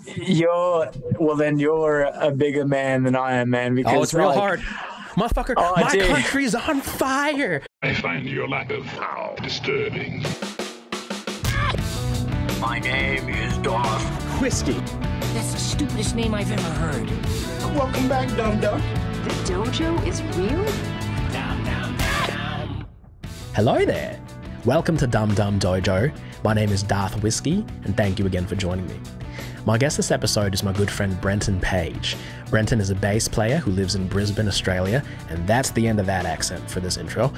You're a bigger man than I am, man. Because it's real hard. Motherfucker, my country's on fire. I find your lack of disturbing. My name is Darth. Whiskey. That's the stupidest name I've ever heard. Welcome back, dum-dum. The dojo is real? Hello there. Welcome to Dum Dum Dojo. My name is Darth Whiskey, and thank you again for joining me. My guest this episode is my good friend Brenton Page. Brenton is a bass player who lives in Brisbane, Australia, and that's the end of that accent for this intro.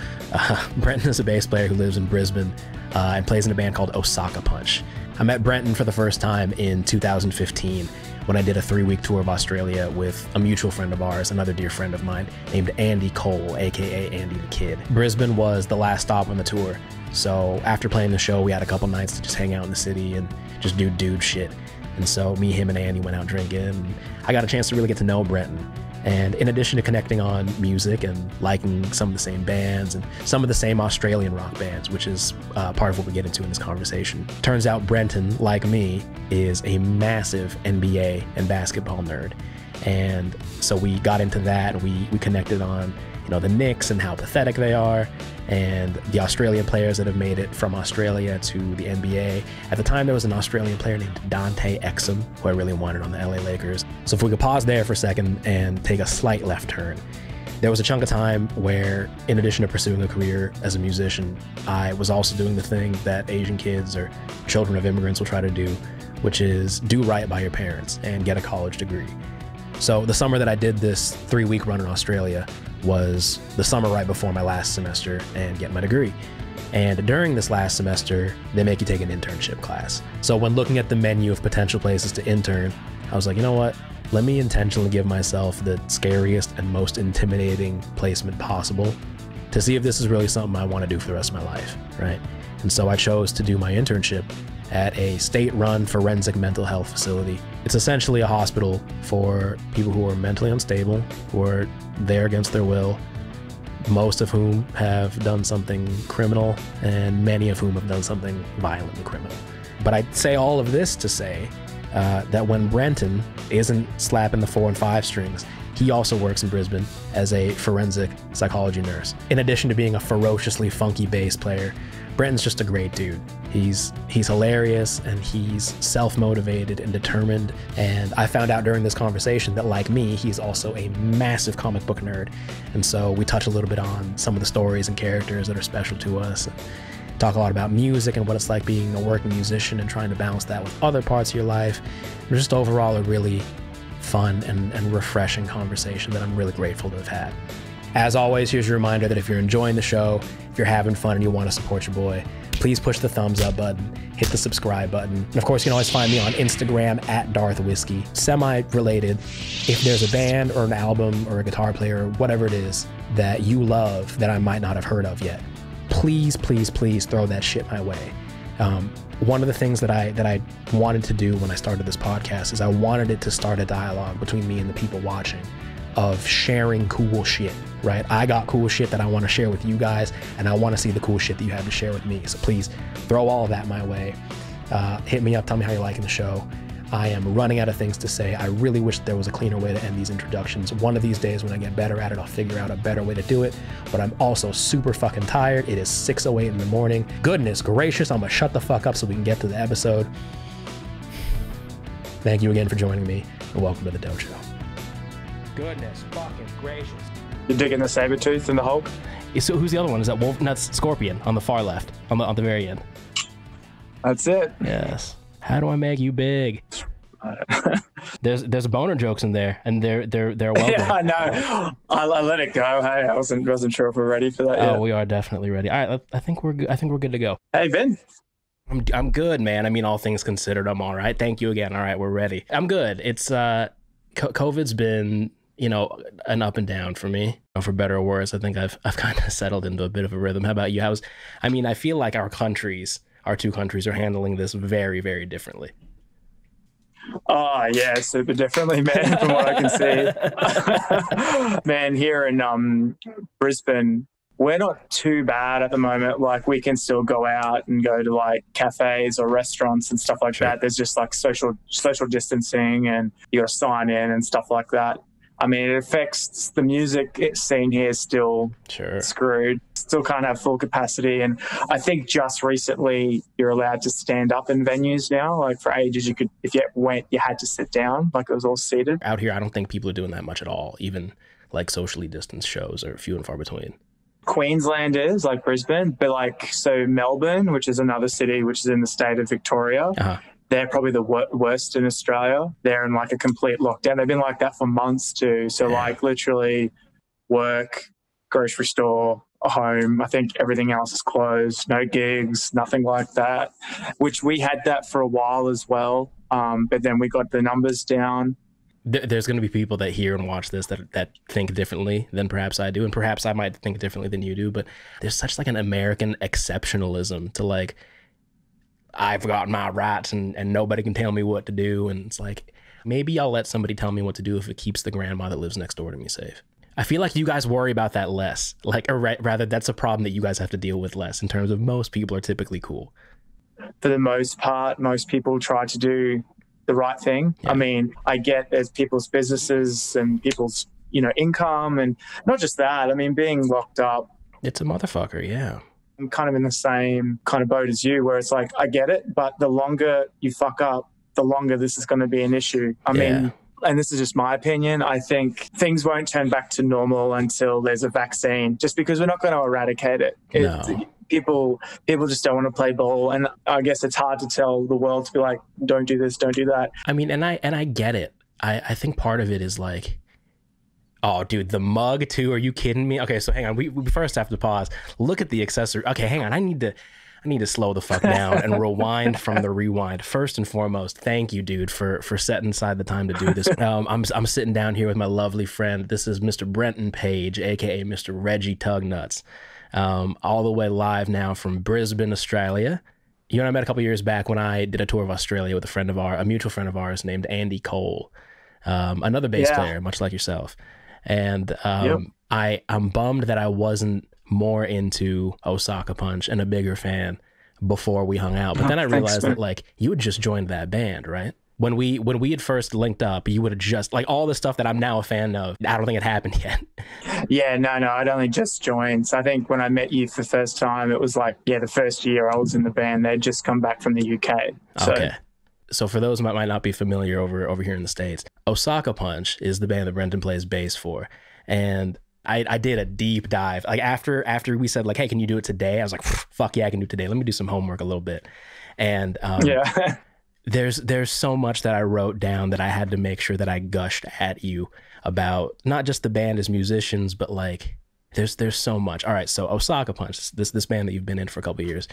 Brenton is a bass player who lives in Brisbane and plays in a band called Osaka Punch. I met Brenton for the first time in 2015 when I did a 3-week tour of Australia with a mutual friend of ours, another dear friend of mine named Andy Cole, aka Andy the Kid. Brisbane was the last stop on the tour, so after playing the show, we had a couple nights to just hang out in the city and just do dude shit. And so me, him, and Andy went out drinking, and I got a chance to really get to know Brenton. And in addition to connecting on music and liking some of the same bands and some of the same Australian rock bands, which is part of what we get into in this conversation, turns out Brenton, like me, is a massive NBA and basketball nerd. And so we got into that, and we connected on, the Knicks and how pathetic they are, and the Australian players that have made it from Australia to the NBA. At the time, there was an Australian player named Dante Exum, who I really wanted on the LA Lakers. So if we could pause there for a second and take a slight left turn. There was a chunk of time where, in addition to pursuing a career as a musician, I was also doing the thing that Asian kids or children of immigrants will try to do, which is do right by your parents and get a college degree. So the summer that I did this 3-week run in Australia was the summer right before my last semester and get my degree. And during this last semester, they make you take an internship class. So when looking at the menu of potential places to intern, I was like, you know what? Let me intentionally give myself the scariest and most intimidating placement possible to see if this is really something I want to do for the rest of my life, right? And so I chose to do my internship at a state-run forensic mental health facility. It's essentially a hospital for people who are mentally unstable, who are there against their will, most of whom have done something criminal, and many of whom have done something violent and criminal. But I say all of this to say that when Brenton isn't slapping the 4 and 5 strings, he also works in Brisbane as a forensic psychology nurse. In addition to being a ferociously funky bass player, Brenton's just a great dude. He's hilarious, and he's self-motivated and determined. And I found out during this conversation that, like me, he's also a massive comic book nerd. And so we touch a little bit on some of the stories and characters that are special to us. Talk a lot about music and what it's like being a working musician and trying to balance that with other parts of your life. And just overall a really fun and refreshing conversation that I'm really grateful to have had. As always, here's your reminder that if you're enjoying the show, if you're having fun and you want to support your boy, please push the thumbs up button, hit the subscribe button. And of course, you can always find me on Instagram at Darth Whiskey. Semi-related, if there's a band or an album or a guitar player or whatever it is that you love that I might not have heard of yet, please, please, please throw that shit my way. One of the things that I wanted to do when I started this podcast is I wanted it to start a dialogue between me and the people watching of sharing cool shit, right? I got cool shit that I want to share with you guys, and I want to see the cool shit that you have to share with me. So please throw all of that my way. Hit me up, tell me how you're liking the show. I am running out of things to say. I really wish there was a cleaner way to end these introductions. One of these days when I get better at it, I'll figure out a better way to do it. But I'm also super fucking tired. It is 6:08 in the morning. Goodness gracious, I'm gonna shut the fuck up so we can get to the episode. Thank you again for joining me, and welcome to the Dojo. Goodness fucking gracious. You're digging the Sabretooth and the Hulk? So who's the other one? Is that Wolf? No, that's Scorpion on the far left, on the very end. That's it. Yes. How do I make you big? There's boner jokes in there, and they're well yeah, I know. I let it go. Hey, I wasn't sure if we're ready for that yet. Oh, we are definitely ready. All right, I think we're good. I think we're good to go. Hey, Ben. I'm good, man. I mean, all things considered, I'm all right. Thank you again. All right, we're ready. I'm good. It's COVID's been, an up and down for me, for better or worse. I think I've kind of settled into a bit of a rhythm. How about you? I feel like our two countries are handling this very, very differently. Oh yeah, super differently, man, from what I can see. Man, here in Brisbane, We're not too bad at the moment. Like, we can still go out and go to like cafes or restaurants and stuff like that. There's just like social distancing, and you got to sign in and stuff like that. I mean, it affects the music scene here. Still screwed. Still can't have full capacity. And I think just recently you're allowed to stand up in venues now. Like, for ages you could, if you went, you had to sit down. Like, it was all seated. Out here, I don't think people are doing that much at all. Even like socially distanced shows are few and far between. Queensland is like Brisbane, but like, so Melbourne, which is another city which is in the state of Victoria, they're probably the worst in Australia. They're in like a complete lockdown. They've been like that for months too. So like literally work, grocery store, home, I think everything else is closed, no gigs, nothing like that, which we had that for a while as well. But then we got the numbers down. There's going to be people that hear and watch this that think differently than perhaps I do, and perhaps I might think differently than you do, but there's such like an American exceptionalism to like, I've got my rights and nobody can tell me what to do. And it's like, maybe I'll let somebody tell me what to do if it keeps the grandma that lives next door to me safe. I feel like you guys worry about that less. Like, or rather, that's a problem that you guys have to deal with less in terms of most people are typically cool. For the most part, most people try to do the right thing. I mean, I get there's people's businesses and people's, income, and not just that. I mean, being locked up. It's a motherfucker, yeah. I'm kind of in the same kind of boat as you, where it's like, I get it, but the longer you fuck up, the longer this is going to be an issue. I mean, and this is just my opinion, I think things won't turn back to normal until there's a vaccine, just because we're not going to eradicate it. People just don't want to play ball, and I guess it's hard to tell the world to be like, don't do this, don't do that. I mean, and I get it. I think part of it is like, oh, dude, the mug too. Are you kidding me? Okay, so hang on. We first have to pause. Look at the accessory. Okay, hang on. I need to slow the fuck down and rewind from the rewind. First and foremost, thank you, dude, for setting aside the time to do this. I'm sitting down here with my lovely friend. This is Mr. Brenton Page, aka Mr. Reggie Tugnuts, all the way live now from Brisbane, Australia. You and I met a couple years back when I did a tour of Australia with a mutual friend of ours named Andy Cole, another bass player, much like yourself. And I'm bummed that I wasn't more into Osaka Punch and a bigger fan before we hung out. But then I realized that like you had just joined that band, right? When we had first linked up, you would have just like all the stuff that I'm now a fan of. I don't think it happened yet. Yeah, no, I'd only just joined. So I think when I met you for the first time, it was like, the first year I was in the band. They'd just come back from the UK. Okay. So for those who might not be familiar over here in the States, Osaka Punch is the band that Brenton plays bass for. And I did a deep dive. Like after we said like, hey, can you do it today? I was like, fuck yeah, I can do it today. Let me do some homework a little bit. And there's so much that I wrote down that I had to make sure that I gushed at you about not just the band as musicians, but like there's so much. All right, so Osaka Punch, this band that you've been in for a couple of years,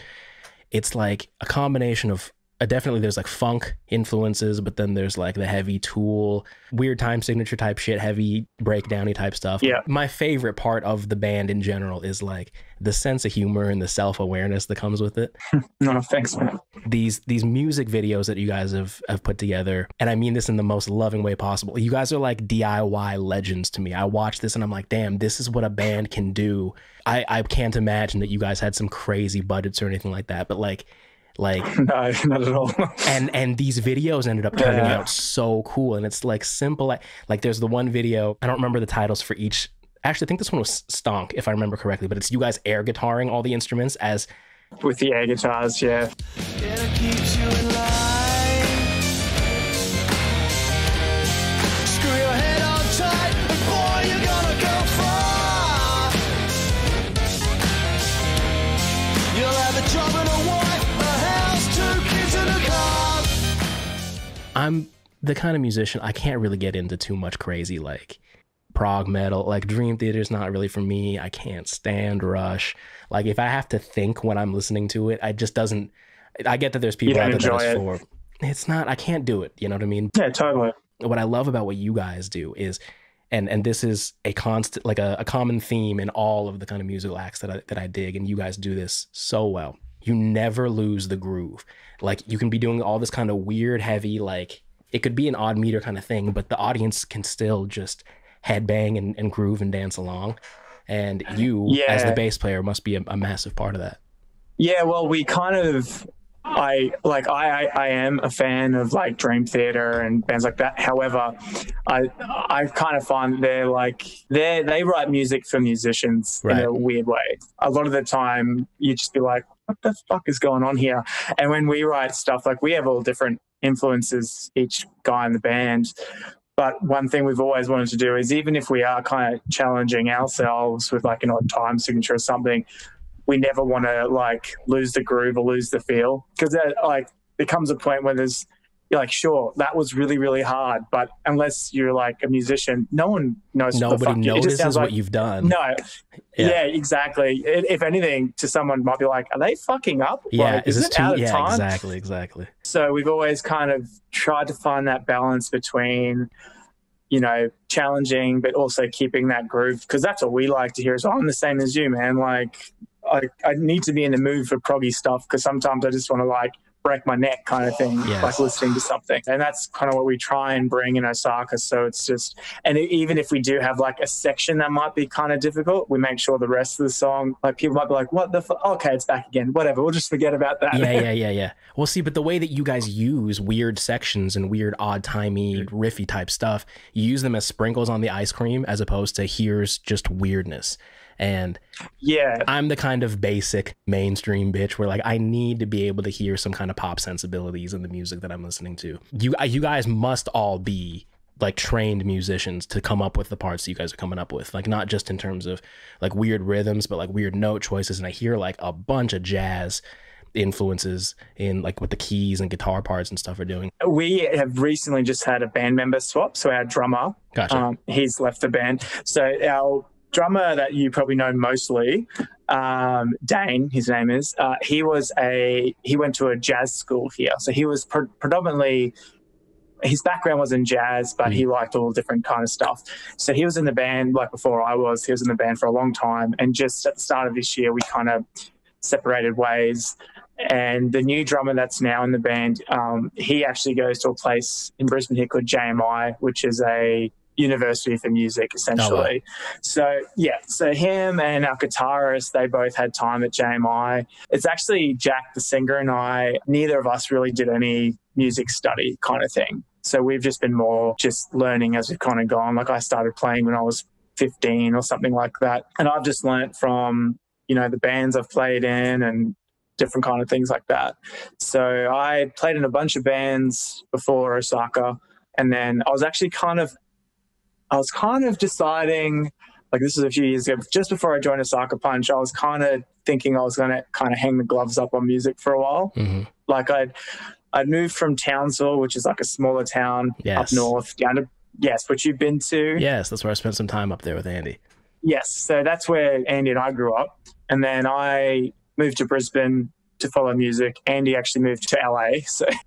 it's like a combination of definitely there's like funk influences, but then there's like the heavy Tool, weird time signature type shit, heavy breakdowny type stuff. Yeah. My favorite part of the band in general is like the sense of humor and the self-awareness that comes with it. No, thanks, man. These music videos that you guys have put together, and I mean this in the most loving way possible. You guys are like DIY legends to me. I watch this and I'm like, damn, this is what a band can do. I can't imagine that you guys had some crazy budgets or anything like that, but like no, not at all. and these videos ended up turning out so cool, and it's like simple. Like there's the one video, I don't remember the titles for each. Actually, I think this one was Stonk, if I remember correctly, but it's you guys air guitaring all the instruments as with the air guitars. Yeah. It keeps you in line. Screw your head on tight, and boy, you're gonna go far. You'll have a job and a wife. I'm the kind of musician, I can't really get into too much crazy like prog metal. Like Dream Theater's not really for me. I can't stand Rush. Like if I have to think when I'm listening to it, I just doesn't. I get that there's people out there that it's for. It's not. I can't do it. You know what I mean? Yeah, totally. What I love about what you guys do is, and this is a constant, like a common theme in all of the kind of musical acts that I dig, and you guys do this so well. You never lose the groove. Like you can be doing all this kind of weird, heavy, like it could be an odd meter kind of thing, but the audience can still just headbang and groove and dance along. And you, as the bass player, must be a massive part of that. Yeah, well, we kind of, I am a fan of like Dream Theater and bands like that. However, I kind of find they write music for musicians in a weird way. A lot of the time, you just be like, what the fuck is going on here? And when we write stuff, like we have all different influences, each guy in the band. But one thing we've always wanted to do is, even if we are kind of challenging ourselves with like an odd time signature or something, we never want to like lose the groove or lose the feel, because like there comes a point where you're like, sure, that was really, really hard, but unless you're like a musician, no one knows. Nobody notices what like, you've done. No, yeah, exactly. If anything, to someone might be like, are they fucking up? Yeah, like, is it too, out of time? Exactly. So we've always kind of tried to find that balance between, you know, challenging, but also keeping that groove, because that's what we like to hear. So I'm the same as you, man. Like, I need to be in the mood for proggy stuff, because sometimes I just want to like break my neck kind of thing, like listening to something. And that's kind of what we try and bring in Osaka. So it's just, and even if we do have like a section that might be kind of difficult, we make sure the rest of the song, like people might be like, what the fuck? Okay, it's back again. Whatever. We'll just forget about that. Yeah. Well, see, but the way that you guys use weird sections and weird odd-timey, riffy type stuff, you use them as sprinkles on the ice cream as opposed to here's just weirdness. And I'm the kind of basic mainstream bitch where like I need to be able to hear some kind of pop sensibilities in the music that I'm listening to. You guys must all be like trained musicians to come up with the parts that you guys are coming up with, like not just in terms of like weird rhythms, but like weird note choices. And I hear like a bunch of jazz influences in like what the keys and guitar parts and stuff are doing. We have recently just had a band member swap. So our drummer, he's left the band. So our drummer that you probably know mostly, Dane, his name is, he went to a jazz school here. So he was predominantly, his background was in jazz, but he liked all different kind of stuff. So he was in the band, like before he was in the band for a long time. And just at the start of this year, we kind of separated ways. And the new drummer that's now in the band, he actually goes to a place in Brisbane here called JMI, which is a university for music, essentially. So him and our guitarist, they both had time at JMI. It's actually Jack, the singer, and I, neither of us really did any music study kind of thing. So we've just been more just learning as we've kind of gone. Like I started playing when I was 15 or something like that. And I've just learnt from, you know, the bands I've played in and different kind of things like that. So I played in a bunch of bands before Osaka. And then I was kind of deciding, like this was a few years ago, just before I joined Osaka Punch, I was kind of thinking I was going to kind of hang the gloves up on music for a while. Like I'd moved from Townsville, which is like a smaller town up north, down to, which you've been to. Yes, that's where I spent some time up there with Andy. Yes, so that's where Andy and I grew up. And then I moved to Brisbane to follow music. Andy actually moved to LA.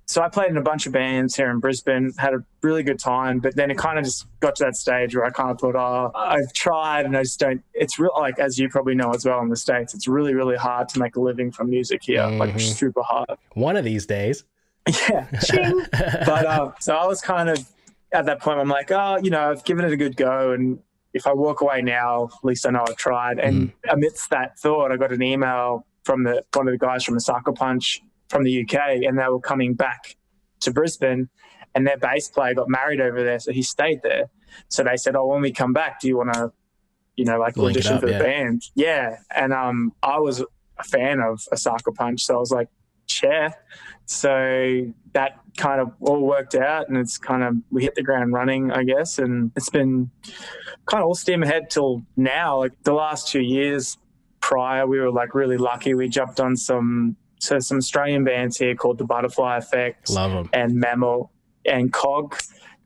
So I played in a bunch of bands here in Brisbane, had a really good time, but then it kind of just got to that stage where I kind of thought, I've tried and I just don't, it's real, like, as you probably know as well in the States, it's really, really hard to make a living from music here, like super hard. One of these days. Yeah. But so I was kind of at that point, I'm like, you know, I've given it a good go, and if I walk away now, at least I know I've tried. And amidst that thought, I got an email from one of the guys from Osaka Punch from the UK, and they were coming back to Brisbane, and their bass player got married over there, so he stayed there. So they said, when we come back, do you want to, you know, like audition for the band? Yeah. And I was a fan of Osaka Punch, so I was like, sure. So that kind of all worked out, and it's kind of, we hit the ground running, I guess, and it's been kind of all steam ahead till now. Like the last 2 years prior, we were like really lucky. We jumped on some Australian bands here called the Butterfly Effect, love them, and Mammal and Cog.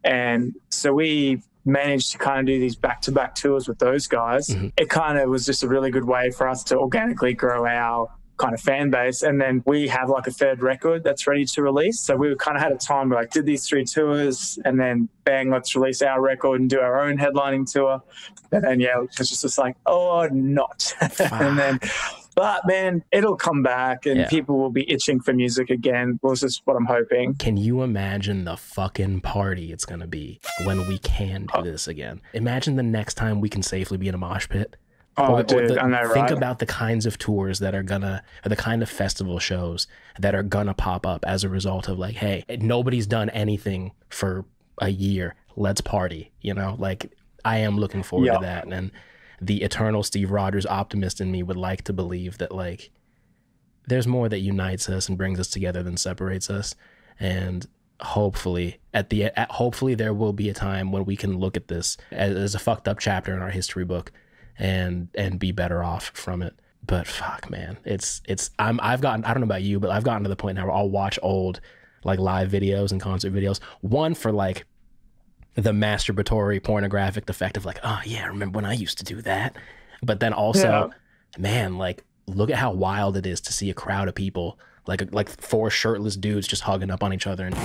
And so we managed to kind of do these back-to-back tours with those guys. It kind of was just a really good way for us to organically grow our kind of fan base. And then we have like a third record that's ready to release. So we kind of had a time where like did these 3 tours, and then bang, let's release our record and do our own headlining tour. And then, it's just like, not. And then, but man, it'll come back, and people will be itching for music again. Well, this is what I'm hoping. Can you imagine the fucking party it's going to be when we can do this again? Imagine the next time we can safely be in a mosh pit. Oh, dude, I know, right? Think about the kinds of tours that are gonna, or the kind of festival shows that are gonna pop up as a result of like, hey, nobody's done anything for a year. Let's party, you know? Like, I am looking forward to that. And the eternal Steve Rogers optimist in me would like to believe that, like, there's more that unites us and brings us together than separates us. And hopefully hopefully there will be a time when we can look at this as a fucked up chapter in our history book and be better off from it. But fuck, man, I've gotten, I don't know about you, but I've gotten to the point now where I'll watch old like live videos and concert videos, one for like the masturbatory pornographic effect of like, oh yeah, I remember when I used to do that. But then also, man, like, look at how wild it is to see a crowd of people, like 4 shirtless dudes just hugging up on each other. And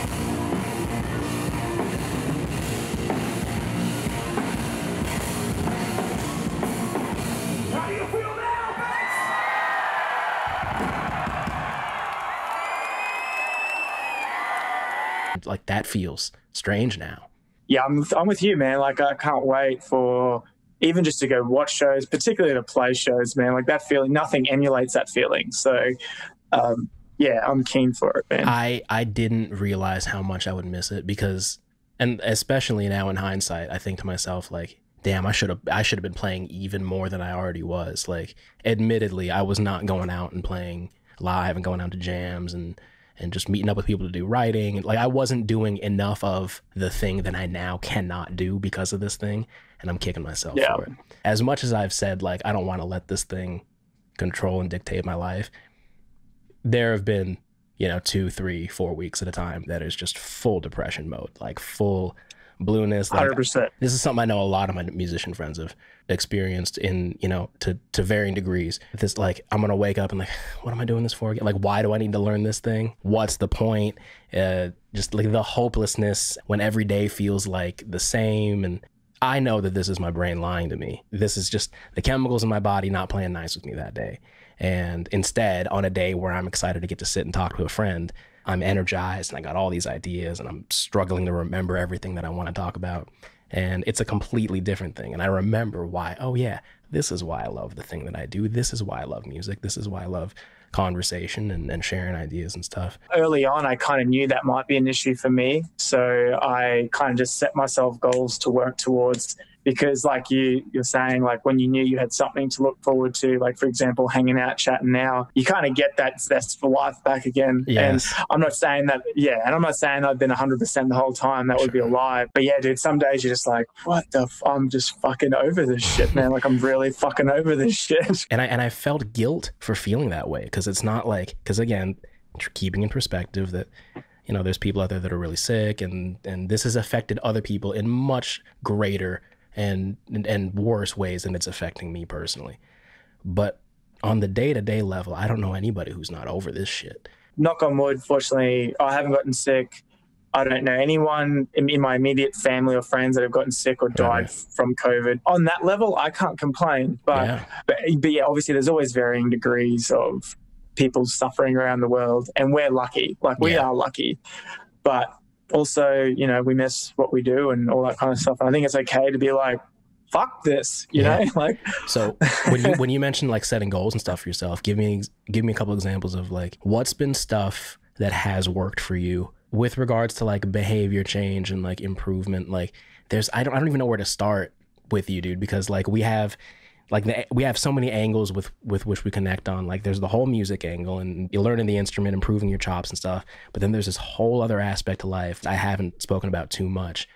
like, that feels strange now. Yeah, I'm with you, man. Like, I can't wait for even just to go watch shows, particularly to play shows, man. Like, that feeling, nothing emulates that feeling. So, yeah, I'm keen for it, man. I didn't realize how much I would miss it because, and especially now in hindsight, I think to myself, like, damn, I should have been playing even more than I already was. Like, admittedly, I was not going out and playing live and going out to jams and just meeting up with people to do writing. And like, I wasn't doing enough of the thing that I now cannot do because of this thing. And I'm kicking myself for it. As much as I've said, like, I don't want to let this thing control and dictate my life, there have been, 2, 3, 4 weeks at a time that is just full depression mode, like full blueness. Like, 100%. This is something I know a lot of my musician friends have experienced in, to varying degrees. This, like, I'm gonna wake up and like, what am I doing this for again? Like, why do I need to learn this thing? What's the point? Just like the hopelessness when every day feels like the same. And I know that this is my brain lying to me. This is just the chemicals in my body not playing nice with me that day. And instead, on a day where I'm excited to get to sit and talk to a friend, I'm energized and I got all these ideas and I'm struggling to remember everything that I want to talk about. And it's a completely different thing. And I remember why, oh yeah, this is why I love the thing that I do. This is why I love music. This is why I love conversation and sharing ideas and stuff. Early on, I kind of knew that might be an issue for me. So I kind of just set myself goals to work towards, because like you're saying, like, when you knew you had something to look forward to, like, for example, hanging out, chatting now, you kind of get that zest for life back again. Yes. And I'm not saying that, and I'm not saying I've been 100% the whole time. That would be a lie. But yeah, dude, some days you're just like, what the I'm just fucking over this shit, man. Like, I'm really fucking over this shit. And I felt guilt for feeling that way, because it's not like, because again, keeping in perspective that, there's people out there that are really sick and this has affected other people in much greater and worse ways than it's affecting me personally. But on the day-to-day level, I don't know anybody who's not over this shit. Knock on wood, fortunately, I haven't gotten sick. I don't know anyone in my immediate family or friends that have gotten sick or died from COVID. On that level, I can't complain. But yeah, obviously there's always varying degrees of people suffering around the world. And we're lucky. Like, we are lucky. But also, we miss what we do and all that kind of stuff. And I think it's okay to be like, fuck this, you know? Like, so when you mention like setting goals and stuff for yourself, give me a couple examples of like, what's been stuff that has worked for you with regards to like behavior change and like improvement. Like, I don't even know where to start with you, dude, because like we have so many angles with which we connect on. Like, there's the whole music angle and you're learning the instrument, improving your chops and stuff. But then there's this whole other aspect to life I haven't spoken about too much,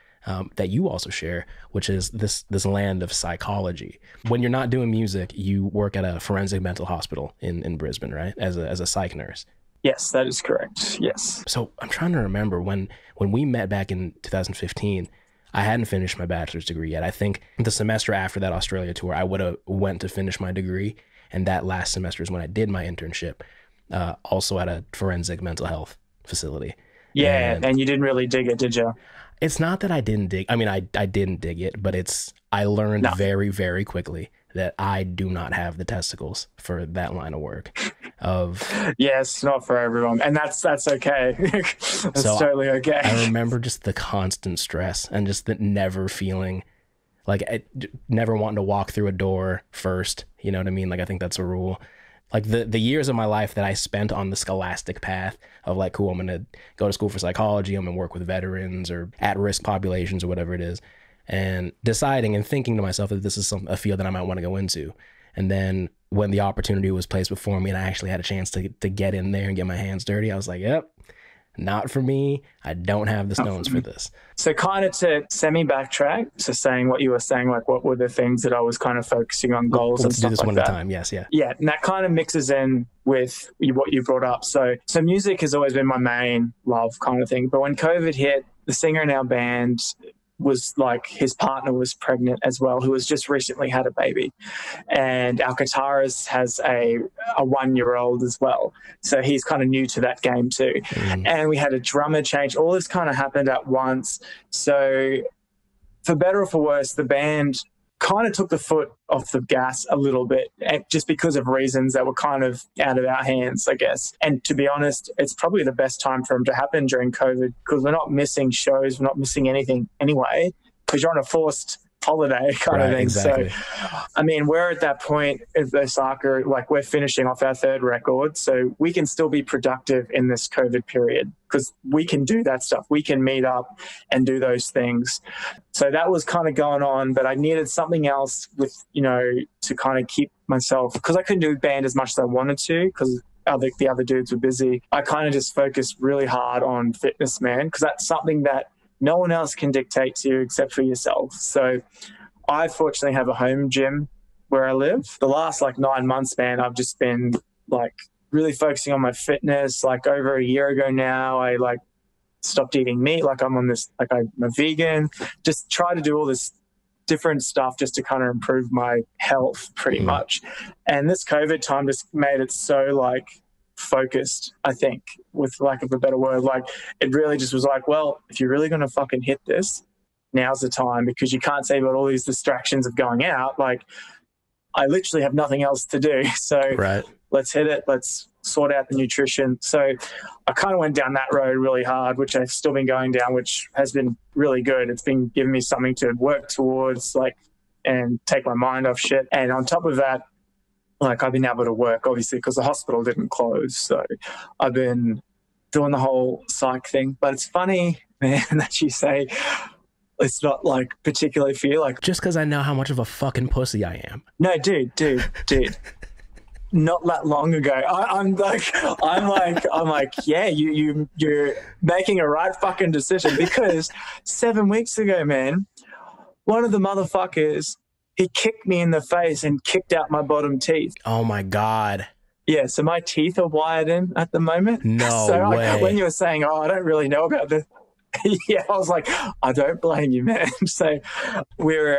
that you also share, which is this land of psychology. When you're not doing music, you work at a forensic mental hospital in Brisbane, right? As a psych nurse. Yes, that is correct. Yes. So I'm trying to remember when we met back in 2015, I hadn't finished my bachelor's degree yet. I think the semester after that Australia tour, I would have went to finish my degree. And that last semester is when I did my internship, also at a forensic mental health facility. Yeah, and you didn't really dig it, did you? It's not that I didn't dig. I mean, I didn't dig it, but I learned very, very quickly that I do not have the testicles for that line of work. Yes, not for everyone, and that's okay. That's totally okay. I remember just the constant stress and just the never feeling Like never wanting to walk through a door first. You know what I mean? Like I think that's a rule. Like the years of my life that I spent on the scholastic path of like, cool, I'm going to go to school for psychology. I'm going to work with veterans or at-risk populations or whatever it is. And deciding and thinking to myself that this is a field that I might want to go into. And then when the opportunity was placed before me and I actually had a chance to get in there and get my hands dirty, I was like, yep, not for me. I don't have the stones for this. So kind of to semi-backtrack, so saying what you were saying, like what were the things that I was kind of focusing on, goals and stuff like that. Let's do this one at a time, yes, yeah. Yeah, and that kind of mixes in with what you brought up. So music has always been my main love kind of thing. But when COVID hit, the singer in our band was like, his partner was pregnant as well, who has just recently had a baby. And our guitarist has a 1-year-old as well. So he's kind of new to that game too. And we had a drummer change. All this kind of happened at once. So for better or for worse, the band kind of took the foot off the gas a little bit, just because of reasons that were kind of out of our hands, I guess. And to be honest, it's probably the best time for them to happen during COVID, because we're not missing shows, we're not missing anything anyway, because you're on a forced holiday kind of thing. Exactly. So, I mean, we're at that point at Osaka, like we're finishing off our 3rd record, so we can still be productive in this COVID period because we can do that stuff. We can meet up and do those things. So that was kind of going on, but I needed something else with, to kind of keep myself, because I couldn't do band as much as I wanted to because the other dudes were busy. I kind of just focused really hard on fitness, man, because that's something that no one else can dictate to you except for yourself. So I fortunately have a home gym where I live. The last 9 months, man, I've just been really focusing on my fitness. Like over a year ago now, I stopped eating meat. I'm on this, I'm a vegan, just try to do all this different stuff just to kind of improve my health pretty much. And this COVID time just made it so focused, I think, with lack of a better word. It really just was well, if you're really going to fucking hit this, now's the time, because you can't say about all these distractions of going out. I literally have nothing else to do. So let's hit it. Let's sort out the nutrition. So I kind of went down that road really hard, which I've still been going down, which has been really good. It's been giving me something to work towards, and take my mind off shit. And on top of that, I've been able to work, obviously, because the hospital didn't close. So I've been doing the whole psych thing. But it's funny, man, that you say it's not particularly for you. Just because I know how much of a fucking pussy I am. No, dude. Not that long ago, I'm like, yeah, you're making a right fucking decision, because 7 weeks ago, man, one of the motherfuckers, he kicked me in the face and kicked out my bottom teeth. Oh my God. Yeah, so my teeth are wired in at the moment. No so way. When you were saying, I don't really know about this, yeah, I was like, I don't blame you, man. So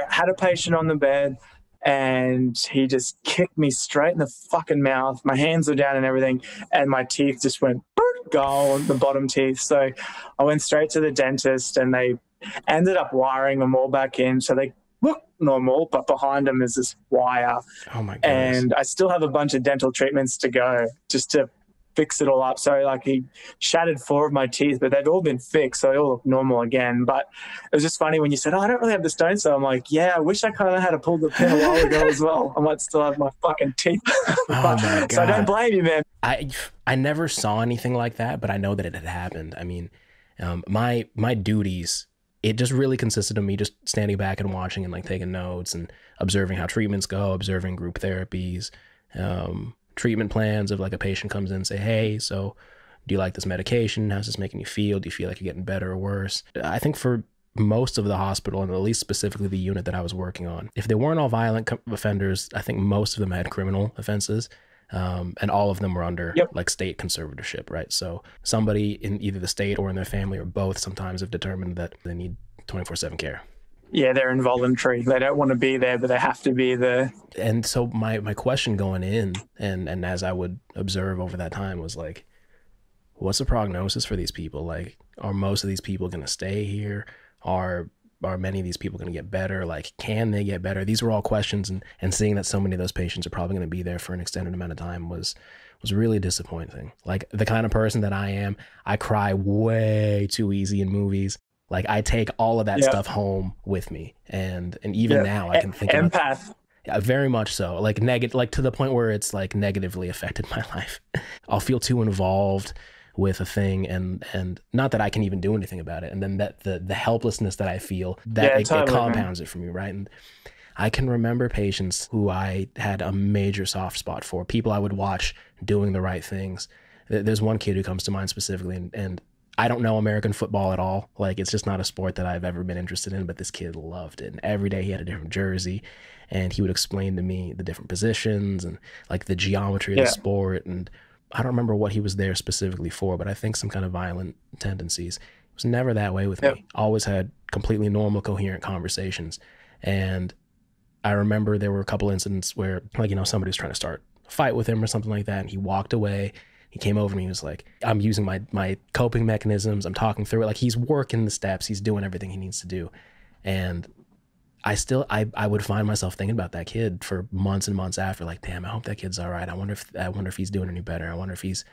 had a patient on the bed, and he just kicked me straight in the fucking mouth. My hands were down and everything, and my teeth just went gone, the bottom teeth. So I went straight to the dentist, and they ended up wiring them all back in. So they look normal, but behind them is this wire. Oh my goodness. And I still have a bunch of dental treatments to go just to fix it all up. So he shattered 4 of my teeth, but they'd all been fixed, so they all look normal again. But it was just funny when you said, I don't really have the stone. So I'm like, yeah, I wish I kind of had to pull the pin a while ago as well. I might still have my fucking teeth. Oh my God. So I don't blame you, man. I never saw anything like that, but I know that it had happened. I mean, my duties, it just really consisted of me just standing back and watching and taking notes and observing how treatments go, observing group therapies, treatment plans of a patient comes in and say, hey, so do you like this medication? How's this making you feel? Do you feel like you're getting better or worse? I think for most of the hospital, and at least specifically the unit that I was working on, if they weren't all violent offenders, I think most of them had criminal offenses. And all of them were under state conservatorship, right? So somebody in either the state or in their family or both sometimes have determined that they need 24/7 care. Yeah, they're involuntary. They don't want to be there, but they have to be there. And so my question going in, and as I would observe over that time, was what's the prognosis for these people? Are most of these people going to stay here? Are many of these people going to get better? Can they get better? These were all questions, and seeing that so many of those patients are probably going to be there for an extended amount of time was really disappointing. The kind of person that I am, I cry way too easy in movies. Like I take all of that stuff home with me. And even now I can think empath. Yeah, very much so. Like like to the point where it's like negatively affected my life. I'll feel too involved with a thing and not that I can even do anything about it. And then that the helplessness that I feel, that it compounds it for me, right? And I can remember patients who I had a major soft spot for, people I would watch doing the right things. There's one kid who comes to mind specifically, and I don't know American football at all. Like, it's just not a sport that I've ever been interested in, but this kid loved it. And every day he had a different jersey, and he would explain to me the different positions and like the geometry of the sport. And I don't remember what he was there specifically for, but I think some kind of violent tendencies. It was never that way with me. Always had completely normal, coherent conversations. And I remember there were a couple incidents where, like, you know, somebody was trying to start a fight with him or something like that, and he walked away. He came over to me, he was like, I'm using my coping mechanisms, I'm talking through it. Like, he's working the steps, he's doing everything he needs to do. And I would find myself thinking about that kid for months and months after, like, damn, I hope that kid's all right. I wonder if he's doing any better. I wonder if he's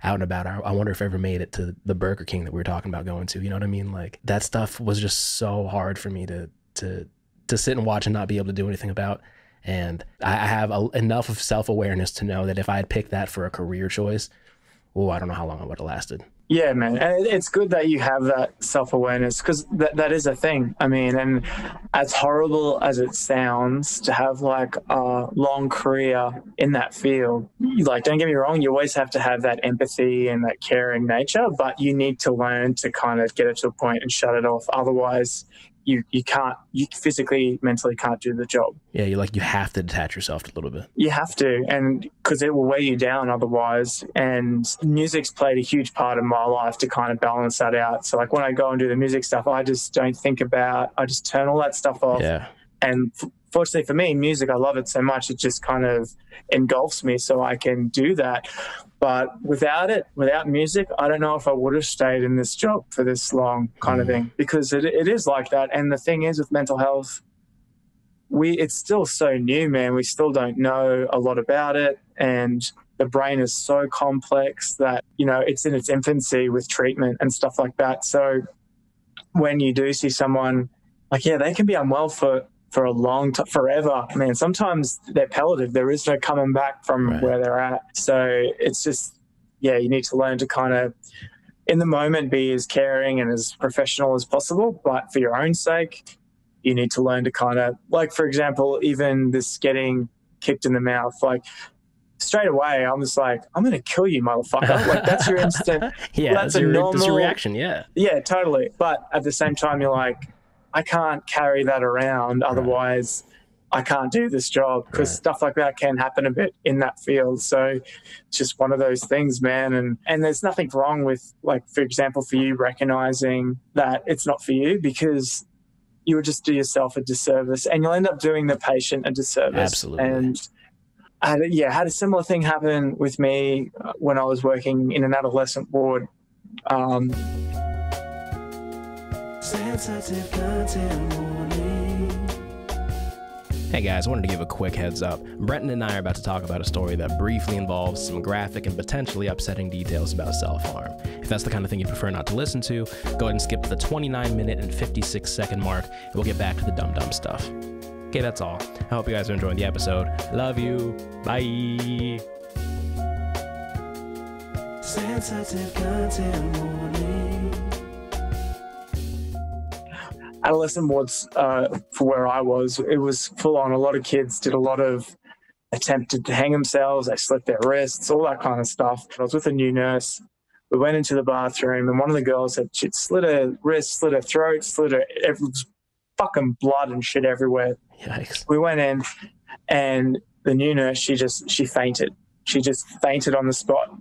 out and about. I wonder if I ever made it to the Burger King that we were talking about going to. You know what I mean? Like, that stuff was just so hard for me to sit and watch and not be able to do anything about. And I have enough of self-awareness to know that if I had picked that for a career choice, I don't know how long I would have lasted. Yeah, man. And it's good that you have that self-awareness, because that is a thing. I mean, and as horrible as it sounds to have like a long career in that field, like, don't get me wrong, you always have to have that empathy and that caring nature, but you need to learn to kind of get it to a point and shut it off. Otherwise, you physically, mentally can't do the job. Yeah, you have to detach yourself a little bit. You have to, and because it will weigh you down otherwise. And music's played a huge part of my life to kind of balance that out. So like when I go and do the music stuff, I just don't think about, I just turn all that stuff off. Yeah. And fortunately for me, music, I love it so much, it just kind of engulfs me so I can do that. But without music, I don't know if I would have stayed in this job for this long, kind of thing, because it is like that. And the thing is with mental health, it's still so new, man. We still don't know a lot about it. And the brain is so complex that, you know, it's in its infancy with treatment and stuff like that. So when you do see someone, like, yeah, they can be unwell for a long time, forever. I mean, sometimes they're palliative. There is no coming back from where they're at. So it's just, yeah, you need to learn to kind of, in the moment, be as caring and as professional as possible. But for your own sake, you need to learn to kind of, like, for example, even this getting kicked in the mouth, like, straight away, I'm just like, I'm going to kill you, motherfucker. Like, that's your instant. Yeah, that's your reaction. Yeah. Yeah, totally. But at the same time, you're like, I can't carry that around. Otherwise, I can't do this job, because stuff like that can happen a bit in that field. So it's just one of those things, man. And there's nothing wrong with, like, for example, for you recognizing that it's not for you, because you would just do yourself a disservice, and you'll end up doing the patient a disservice. Absolutely. And I had a similar thing happen with me when I was working in an adolescent ward. Hey guys, I wanted to give a quick heads up. Brenton and I are about to talk about a story that briefly involves some graphic and potentially upsetting details about self-harm. If that's the kind of thing you prefer not to listen to, go ahead and skip to the 29-minute and 56-second mark, and we'll get back to the dumb stuff. Okay, that's all. I hope you guys are enjoying the episode. Love you. Bye. Sensitive content warning. Adolescent wards, for where I was, it was full on. A lot of kids did a lot of attempted to hang themselves. They slit their wrists, all that kind of stuff. I was with a new nurse. We went into the bathroom, and one of the girls had slit her wrist, slit her throat, it was fucking blood and shit everywhere. Yikes. We went in, and the new nurse, she fainted. She just fainted on the spot,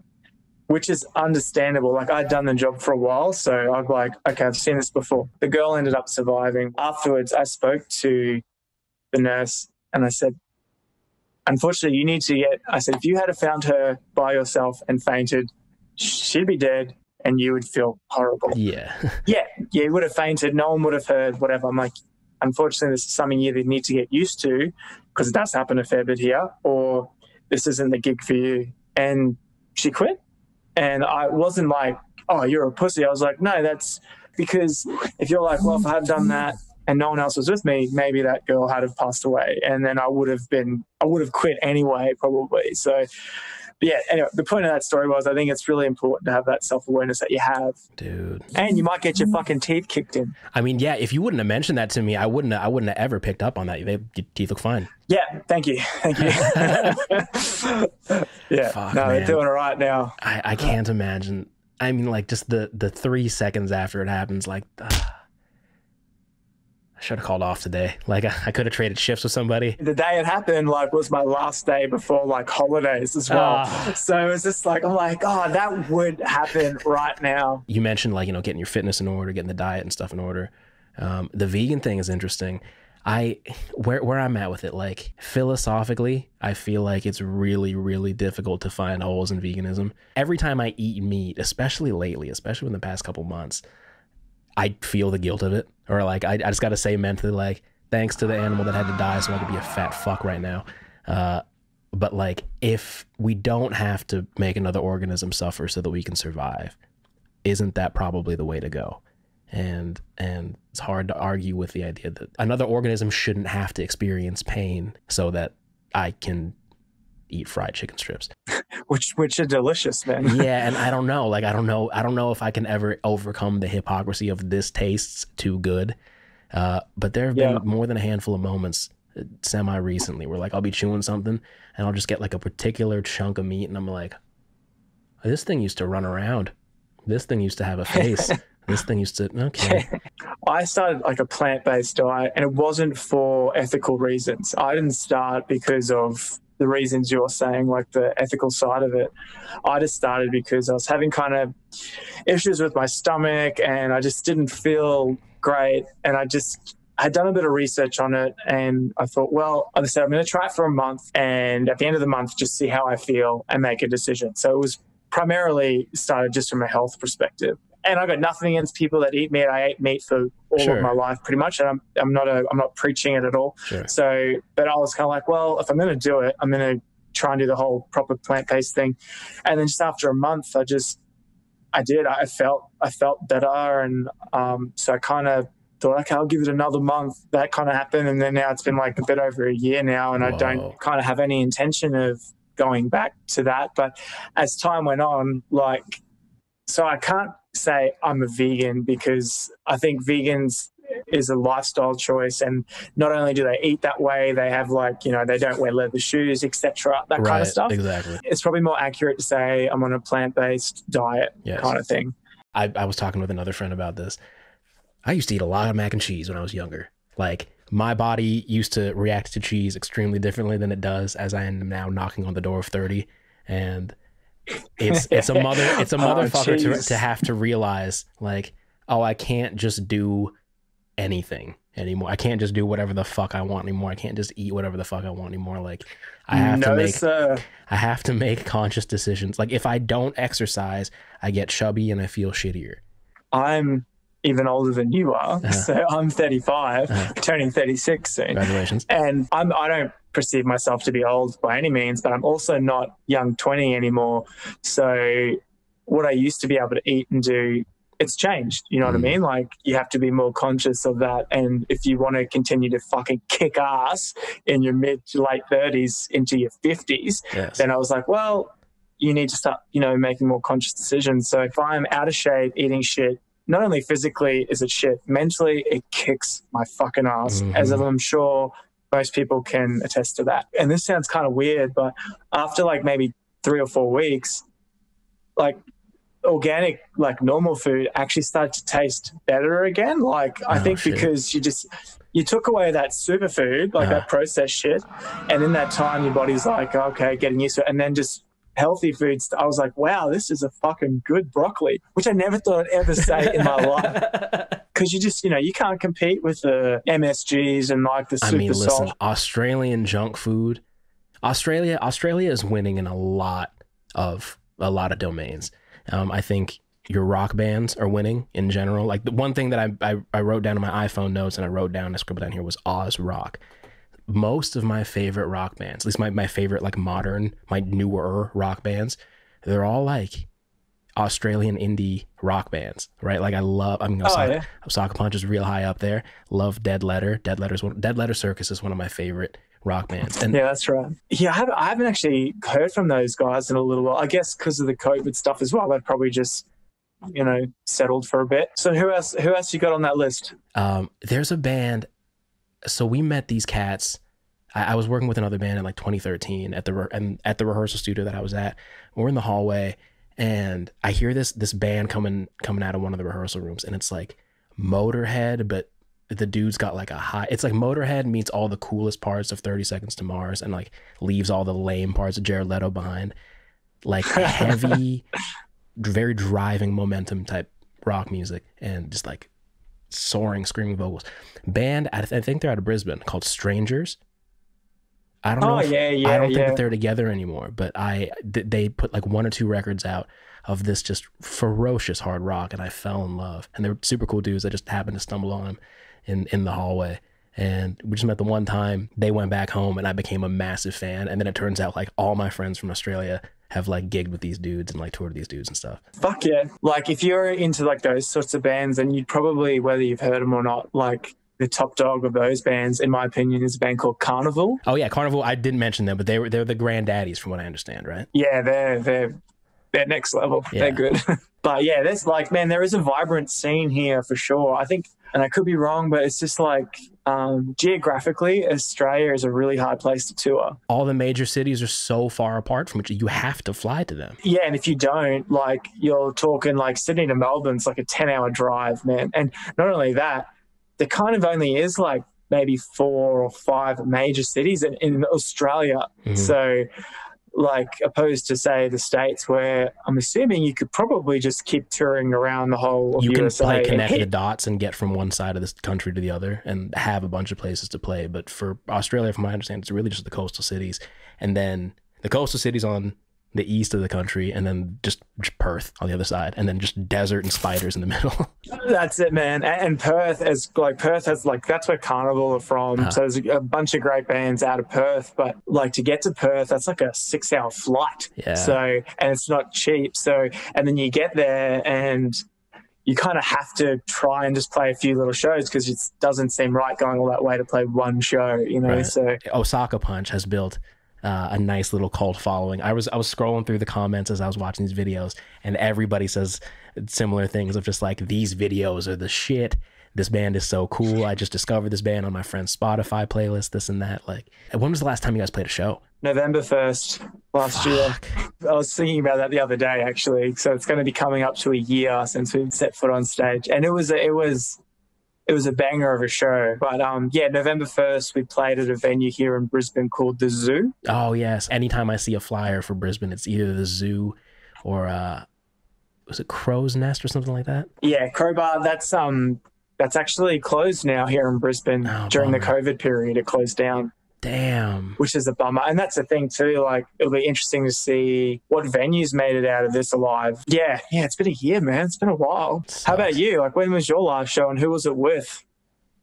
which is understandable. Like, I'd done the job for a while, so I'd be like, okay, I've seen this before. The girl ended up surviving. Afterwards, I spoke to the nurse, and I said, unfortunately, if you had found her by yourself and fainted, she'd be dead, and you would feel horrible. Yeah. yeah, you would have fainted. No one would have heard, whatever. I'm like, unfortunately, this is something you either need to get used to, because it does happen a fair bit here, or this isn't the gig for you. And she quit. And I wasn't like, oh, you're a pussy. I was like, no, that's because if you're like, well, if I had done that and no one else was with me, maybe that girl had have passed away, and then I would have quit anyway, probably. So, but yeah, anyway, the point of that story was I think it's really important to have that self-awareness that you have. Dude. And you might get your fucking teeth kicked in. I mean, yeah, if you wouldn't have mentioned that to me, I wouldn't have ever picked up on that. Your teeth look fine. Yeah, thank you. Yeah, Fuck, no, man. they're doing all right now. I can't imagine. I mean, like, just the 3 seconds after it happens, like, I should have called off today. Like, I could have traded shifts with somebody. The day it happened, like, was my last day before, like, holidays as well. So it was just like, I'm like, oh, that would happen right now. You mentioned, like, you know, getting your fitness in order, getting the diet and stuff in order. The vegan thing is interesting. Where I'm at with it, like, philosophically, I feel like it's really, really difficult to find holes in veganism. Every time I eat meat, especially lately, especially in the past couple months, I feel the guilt of it. Or like, I just got to say mentally, like, thanks to the animal that had to die so I could be a fat fuck right now. But like, if we don't have to make another organism suffer so that we can survive, isn't that probably the way to go? And it's hard to argue with the idea that another organism shouldn't have to experience pain so that I can eat fried chicken strips, which are delicious, man. Yeah, and I don't know if I can ever overcome the hypocrisy of this tastes too good. But there have been more than a handful of moments semi recently where, like, I'll be chewing something and I'll just get like a particular chunk of meat and I'm like, this thing used to run around, this thing used to have a face. This thing used to, okay. I started like a plant-based diet, and it wasn't for ethical reasons. I didn't start because of the reasons you're saying, like the ethical side of it. I just started because I was having kind of issues with my stomach and I just didn't feel great. And I'd done a bit of research on it, and I thought, well, I said, I'm going to try it for a month, and at the end of the month, just see how I feel and make a decision. So it was primarily started just from a health perspective. And I got nothing against people that eat meat. I ate meat for all of my life, pretty much, and I'm not preaching it at all. Sure. So, but I was kind of like, well, if I'm going to do it, I'm going to try and do the whole proper plant-based thing. And then just after a month, I felt better, and so I kind of thought, okay, I'll give it another month. That kind of happened, and then now it's been like a bit over a year now, and I don't kind of have any intention of going back to that. But as time went on, like, so I can't say I'm a vegan, because I think vegans is a lifestyle choice, and not only do they eat that way, they have, like, you know, they don't wear leather shoes, etc., that kind of stuff. Exactly. It's probably more accurate to say I'm on a plant-based diet kind of thing. I was talking with another friend about this. I used to eat a lot of mac and cheese when I was younger. Like, my body used to react to cheese extremely differently than it does as I am now knocking on the door of 30, and it's a motherfucker to have to realize, like, oh, I can't just do anything anymore. I can't just do whatever the fuck I want anymore. I can't just eat whatever the fuck I want anymore. Like, I have to make conscious decisions. Like, if I don't exercise, I get chubby and I feel shittier. I'm even older than you are. So I'm 35, turning 36 soon. Congratulations. And I don't perceive myself to be old by any means, but I'm also not young 20 anymore. So what I used to be able to eat and do, it's changed. You know what I mean? Like, you have to be more conscious of that. And if you want to continue to fucking kick ass in your mid to late 30s into your 50s, then I was like, well, you need to start, you know, making more conscious decisions. So if I'm out of shape, eating shit, not only physically is it shit, mentally it kicks my fucking ass, as I'm sure most people can attest to that. And this sounds kind of weird, but after like maybe 3 or 4 weeks, like, organic, like normal food actually started to taste better again. Like, I think because you took away that superfood, like that processed shit, and in that time your body's like, okay, getting used to it. And then just healthy foods, I was like, wow, this is a fucking good broccoli, which I never thought I'd ever say in my life. Because you just, you know, you can't compete with the MSGs and like the super listen, Australian junk food. Australia is winning in a lot of domains. I think your rock bands are winning in general. Like, the one thing that I wrote down in my iPhone notes, and I scribbled down here, was Oz Rock. Most of my favorite rock bands, at least my favorite, like, modern, my newer rock bands, they're all like Australian indie rock bands, right? Like Osaka Punch is real high up there. Love Dead Letter. Dead Letter Circus is one of my favorite rock bands. And yeah, that's right. Yeah, I haven't actually heard from those guys in a little while. I guess because of the COVID stuff as well. They've probably just, settled for a bit. So who else you got on that list? There's a band. So we met these cats. I was working with another band in like 2013 at the rehearsal studio that I was at. We're in the hallway, and I hear this band coming out of one of the rehearsal rooms, and it's like Motorhead, but the dude's got like it's like Motorhead meets all the coolest parts of 30 Seconds to Mars and like leaves all the lame parts of Jared Leto behind. Like heavy, very driving momentum type rock music, and just like soaring, screaming vocals. Band, I think they're out of Brisbane, called Strangers. I don't know. I don't think that they're together anymore, but they put like 1 or 2 records out of this just ferocious hard rock, and I fell in love. And they were super cool dudes. I just happened to stumble on them in the hallway, and we just met the one time. They went back home, and I became a massive fan. And then it turns out like all my friends from Australia have like gigged with these dudes and like toured with these dudes and stuff. Fuck yeah! Like if you're into like those sorts of bands, then you'd probably, whether you've heard them or not, like. The top dog of those bands, in my opinion, is a band called Carnival. Oh yeah, Carnival. I didn't mention them, but they're the granddaddies from what I understand, right? Yeah, they're next level. Yeah. They're good. But yeah, there's like, man, there is a vibrant scene here for sure. I think, and I could be wrong, but it's just like geographically, Australia is a really hard place to tour. All the major cities are so far apart from each other, you have to fly to them. Yeah, and if you don't, like you're talking like Sydney to Melbourne's like a 10-hour drive, man. And not only that, there kind of only is like maybe 4 or 5 major cities in Australia. Mm-hmm. So like opposed to say the States, where I'm assuming you could probably just keep touring around the whole of USA. You can connect the dots and get from one side of this country to the other and have a bunch of places to play. But for Australia, from what I understand, it's really just the coastal cities. And then the coastal cities on the east of the country, and then just Perth on the other side, and then just desert and spiders in the middle. That's it, man. And Perth has that's where Carnival are from. So there's a bunch of great bands out of Perth, but like to get to Perth, that's like a 6-hour flight. Yeah. So, and it's not cheap. So, and then you get there and you kind of have to try and just play a few little shows because it doesn't seem right going all that way to play one show, Right. So Osaka Punch has built a nice little cult following. I was scrolling through the comments as I was watching these videos, and everybody says similar things of just like, these videos are the shit. This band is so cool. I just discovered this band on my friend's Spotify playlist, this and that. Like, when was the last time you guys played a show? November 1st last year. I was thinking about that the other day, actually. So it's going to be coming up to a year since we set foot on stage, and it was a banger of a show. But November 1st, we played at a venue here in Brisbane called the Zoo. Oh, yes. Anytime I see a flyer for Brisbane, it's either the Zoo or, was it Crow's Nest or something like that? Yeah, Crowbar. That's actually closed now here in Brisbane. During the COVID period. It closed down. Damn. Which is a bummer. And that's the thing too, like it'll be interesting to see what venues made it out of this alive. Yeah, it's been a year, man. It's been a while. How about you? Like, when was your last show and who was it with?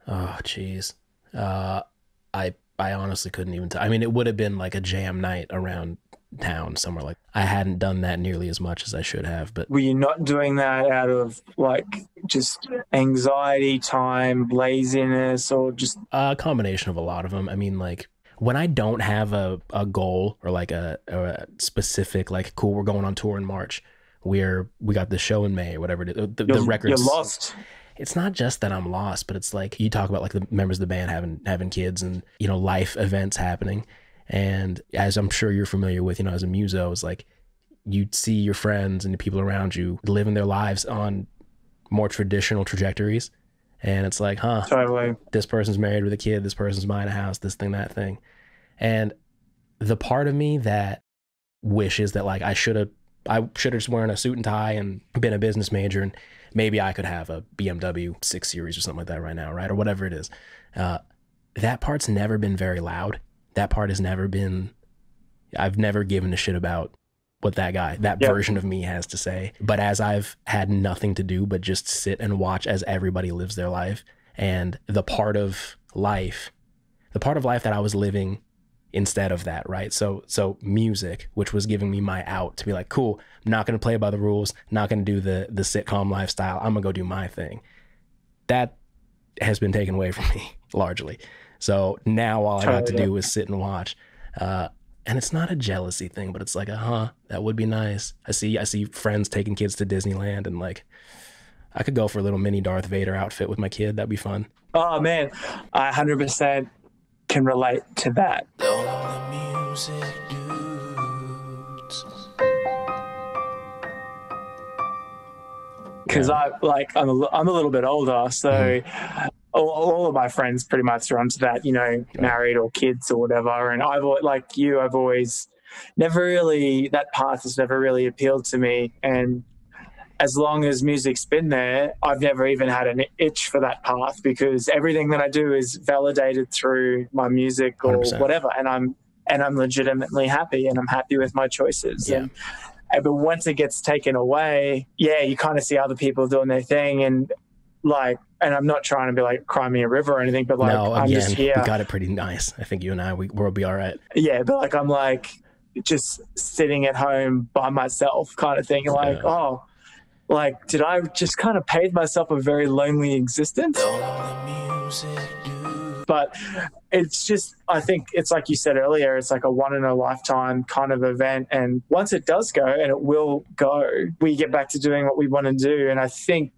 Oh, geez. I honestly couldn't even tell. I mean, it would have been like a jam night around town somewhere. Like, I hadn't done that nearly as much as I should have. But were you not doing that out of like just anxiety, time, laziness, or just a combination of a lot of them? I mean, like, when I don't have a goal or like a specific, like, cool, we're going on tour in March, we got the show in May or whatever it is, the records. You're lost. It's not just that I'm lost, but it's like, you talk about like the members of the band having kids and, life events happening. And as I'm sure you're familiar with, as a muso, it's like you'd see your friends and the people around you living their lives on more traditional trajectories. And it's like, totally. This person's married with a kid, this person's buying a house, this thing, that thing. And the part of me that wishes that like I should have just worn a suit and tie and been a business major, and maybe I could have a BMW 6 Series or something like that right now, right? Or whatever it is. That part's never been very loud. That part has never been, I've never given a shit about what that version of me has to say. But as I've had nothing to do but just sit and watch as everybody lives their life, and the part of life that I was living instead of that, right? So music, which was giving me my out to be like, cool, I'm not going to play by the rules, not going to do the sitcom lifestyle, I'm going to go do my thing. That has been taken away from me largely. So now all I got to do is sit and watch. And it's not a jealousy thing, but it's like, that would be nice. I see friends taking kids to Disneyland, and like, I could go for a little mini Darth Vader outfit with my kid. That'd be fun. Oh man, I 100% can relate to that. Because I'm a little bit older, so all of my friends pretty much are onto that, married or kids or whatever. And I've always that path has never really appealed to me. And as long as music's been there, I've never even had an itch for that path, because everything that I do is validated through my music or 100%. whatever. And I'm legitimately happy, and I'm happy with my choices. Yeah. But once it gets taken away, you kind of see other people doing their thing, and I'm not trying to be like, cry me a river or anything, but like, no, I'm again, just here. we got it pretty nice. I think you and I, we'll be all right. Yeah, but like, I'm like just sitting at home by myself kind of thing. Like, did I just kind of pave myself a very lonely existence? But it's just, I think it's like you said earlier, it's like a one in a lifetime kind of event. And once it does go, and it will go, we get back to doing what we want to do. And I think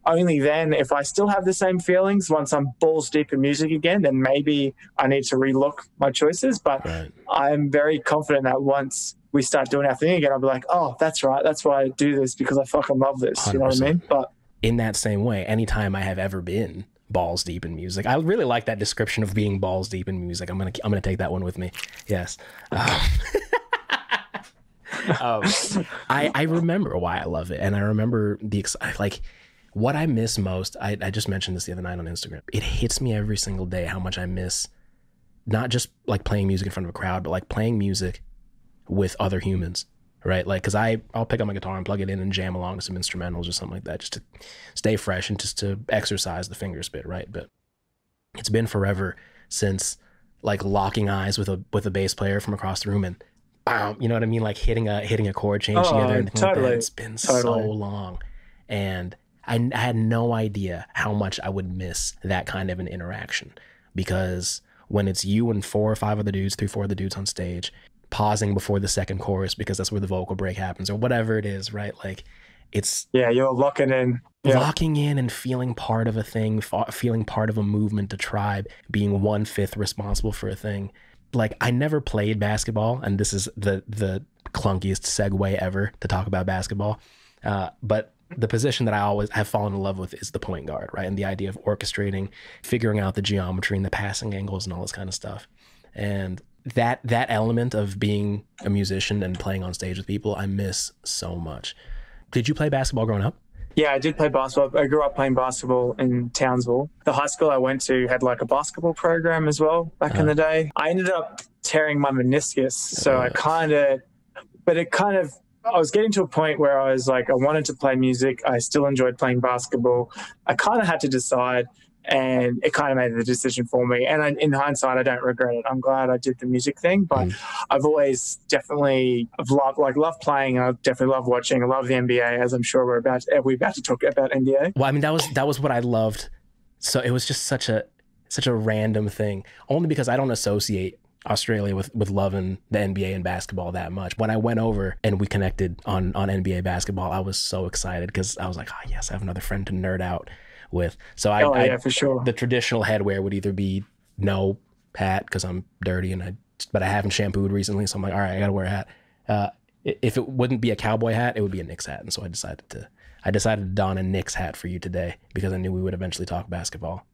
only then, if I still have the same feelings, once I'm balls deep in music again, then maybe I need to relook my choices. But right. I'm very confident that once we start doing our thing again, I'll be like, oh, that's right. That's why I do this, because I fucking love this. 100%. You know what I mean? But in that same way, anytime I have ever been balls deep in music, I really like that description of being balls deep in music. I'm gonna take that one with me. Yes. I remember why I love it, and I remember what I miss most. I just mentioned this the other night on Instagram. It hits me every single day how much I miss not just like playing music in front of a crowd, but like playing music with other humans, right? Like, because I'll pick up my guitar and plug it in and jam along to some instrumentals or something like that, just to stay fresh and just to exercise the fingers bit, right? But it's been forever since like locking eyes with a bass player from across the room and bam, you know what I mean? Like hitting a chord change together. And totally. Like that. It's been so long, and I had no idea how much I would miss that kind of an interaction, because when it's you and 3 or 4 other dudes on stage, pausing before the second chorus because that's where the vocal break happens or whatever it is, right? Like it's you're locking in. Locking in and feeling part of a thing, feeling part of a movement, a tribe, being 1/5 responsible for a thing. Like, I never played basketball, and this is the clunkiest segue ever to talk about basketball, but the position that I always have fallen in love with is the point guard, right? And the idea of orchestrating, figuring out the geometry and the passing angles and all this kind of stuff. And that element of being a musician and playing on stage with people, I miss so much. Did you play basketball growing up? Yeah, I did play basketball. I grew up playing basketball in Townsville. The high school I went to had like a basketball program as well back in the day. I ended up tearing my meniscus. So I was getting to a point where I was like, I wanted to play music. I still enjoyed playing basketball. I kind of had to decide, and it kind of made the decision for me. And in hindsight, I don't regret it. I'm glad I did the music thing, but I've always definitely loved playing. And I definitely love watching. I love the NBA, as I'm sure we're about to talk about NBA. Well, I mean, that was what I loved. So it was just such a random thing, only because I don't associate Australia with loving the NBA and basketball that much. When I went over and we connected on NBA basketball, I was so excited because I was like, oh yes, I have another friend to nerd out with. So I for sure. The traditional headwear would either be no hat because I'm dirty but I haven't shampooed recently, so I'm like, all right, I gotta wear a hat. If it wouldn't be a cowboy hat, it would be a Knicks hat, and so I decided to don a Knicks hat for you today because I knew we would eventually talk basketball.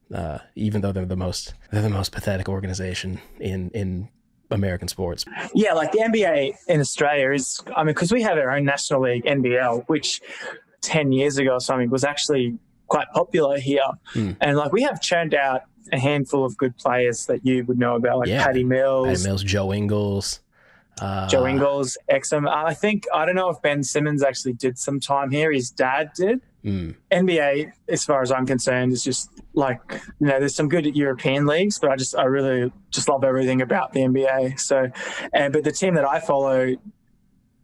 Even though they're the most pathetic organization in American sports. Yeah, like the NBA in Australia is, I mean, because we have our own National League, NBL, which 10 years ago or something was actually quite popular here. And like we have churned out a handful of good players that you would know about, like Patty Mills, Joe Ingles. Joe Ingles, Exum. I don't know if Ben Simmons actually did some time here. His dad did. NBA, as far as I'm concerned, is just like, there's some good European leagues, but I really just love everything about the NBA. So, but the team that I follow,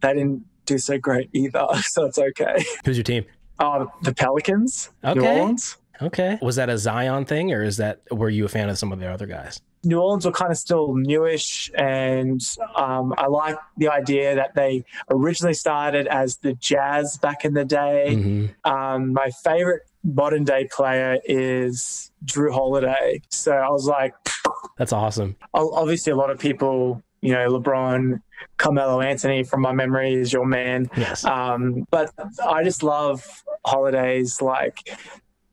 they didn't do so great either, so it's okay. Who's your team? The Pelicans, New Orleans. Okay. Was that a Zion thing, or were you a fan of some of their other guys? New Orleans were kind of still newish, and I like the idea that they originally started as the Jazz back in the day. My favorite modern day player is Drew Holiday. So I was like, that's awesome. Obviously, a lot of people, LeBron, Carmelo Anthony from my memory is your man. Yes. But I just love Holiday's,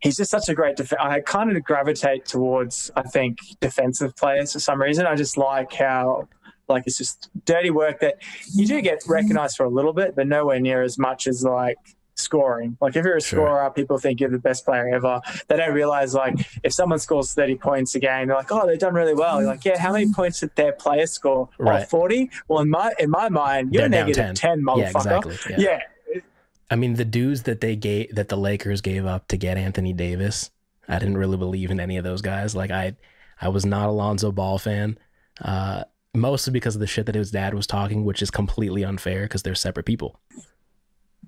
he's just such a great I kind of gravitate towards, I think, defensive players for some reason. I just like how, it's just dirty work that you do get recognized for a little bit, but nowhere near as much as, scoring. If you're a scorer, people think you're the best player ever. They don't realize, if someone scores 30 points a game, they're like, oh, they've done really well. You're like, yeah, how many points did their players score? Right. 40? Well, in my mind, you're negative 10, motherfucker. Yeah, exactly. Yeah. I mean, the dues that the Lakers gave up to get Anthony Davis, I didn't really believe in any of those guys. I was not a Lonzo Ball fan, mostly because of the shit that his dad was talking, which is completely unfair because they're separate people.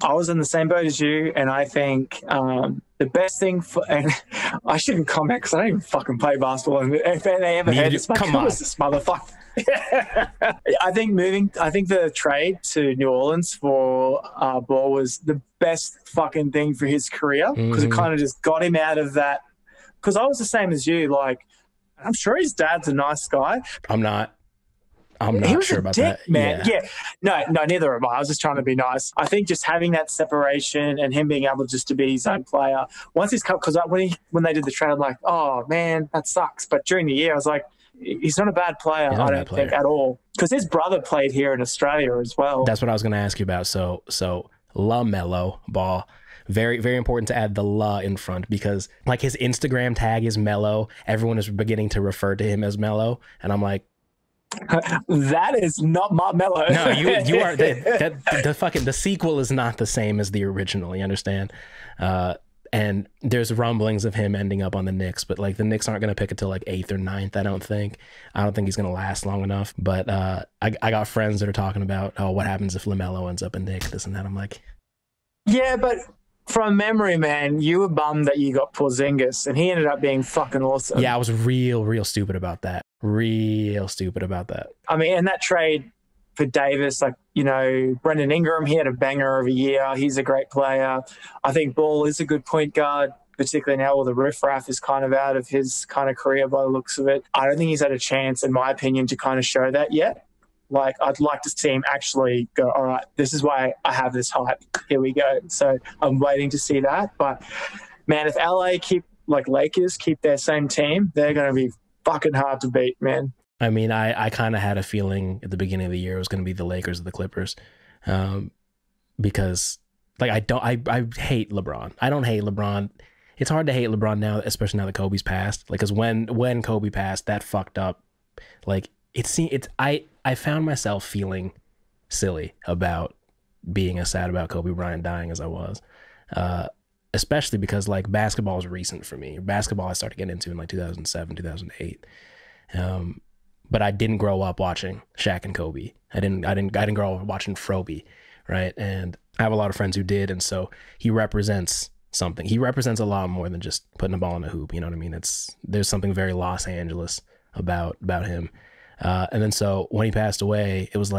I was in the same boat as you, and I think the best thing and I shouldn't comment because I don't even fucking play basketball. And if they ever heard this, who was this motherfucker? I think the trade to New Orleans for Ball was the best fucking thing for his career because it kind of just got him out of that. Because I was the same as you. I'm sure his dad's a nice guy. I'm not sure about dick, that, man. Yeah. No, neither am I. I was just trying to be nice. I think just having that separation and him being able just to be his own player. Once he's come, because when they did the trade, I'm like, oh man, that sucks. But during the year, I was like, he's not a bad player. I don't think at all. Because his brother played here in Australia as well. That's what I was going to ask you about. So LaMelo Ball. Very, very important to add the La in front because his Instagram tag is Mellow. Everyone is beginning to refer to him as Mellow, and I'm like, that is not my Mellow. No, you are the sequel is not the same as the original. You understand? And there's rumblings of him ending up on the Knicks, but the Knicks aren't going to pick it till 8th or 9th. I don't think he's going to last long enough. But I got friends that are talking about, oh, what happens if LaMelo ends up in Knicks, this and that. I'm like, yeah, but from memory, man, you were bummed that you got Porzingis, and he ended up being fucking awesome. Yeah, I was real stupid about that. Real stupid about that. I mean, and that trade for Davis, Brendan Ingram, he had a banger of a year. He's a great player. I think Ball is a good point guard, particularly now all the riffraff is kind of out of his kind of career by the looks of it. I don't think he's had a chance, in my opinion, to kind of show that yet. I'd like to see him actually go, all right, this is why I have this hype. Here we go. So I'm waiting to see that. But, man, if LA Lakers keep their same team, they're going to be fucking hard to beat, man. I mean, I kind of had a feeling at the beginning of the year it was going to be the Lakers or the Clippers because, I hate LeBron. I don't hate LeBron. It's hard to hate LeBron now, especially now that Kobe's passed. Because when Kobe passed, that fucked up. I found myself feeling silly about being as sad about Kobe Bryant dying as I was, especially because basketball is recent for me. Basketball I started getting into in 2007, 2008, but I didn't grow up watching Shaq and Kobe. I didn't grow up watching Froby, right? And I have a lot of friends who did, and so he represents something. He represents a lot more than just putting a ball in a hoop. You know what I mean? There's something very Los Angeles about him. And then so when he passed away, it was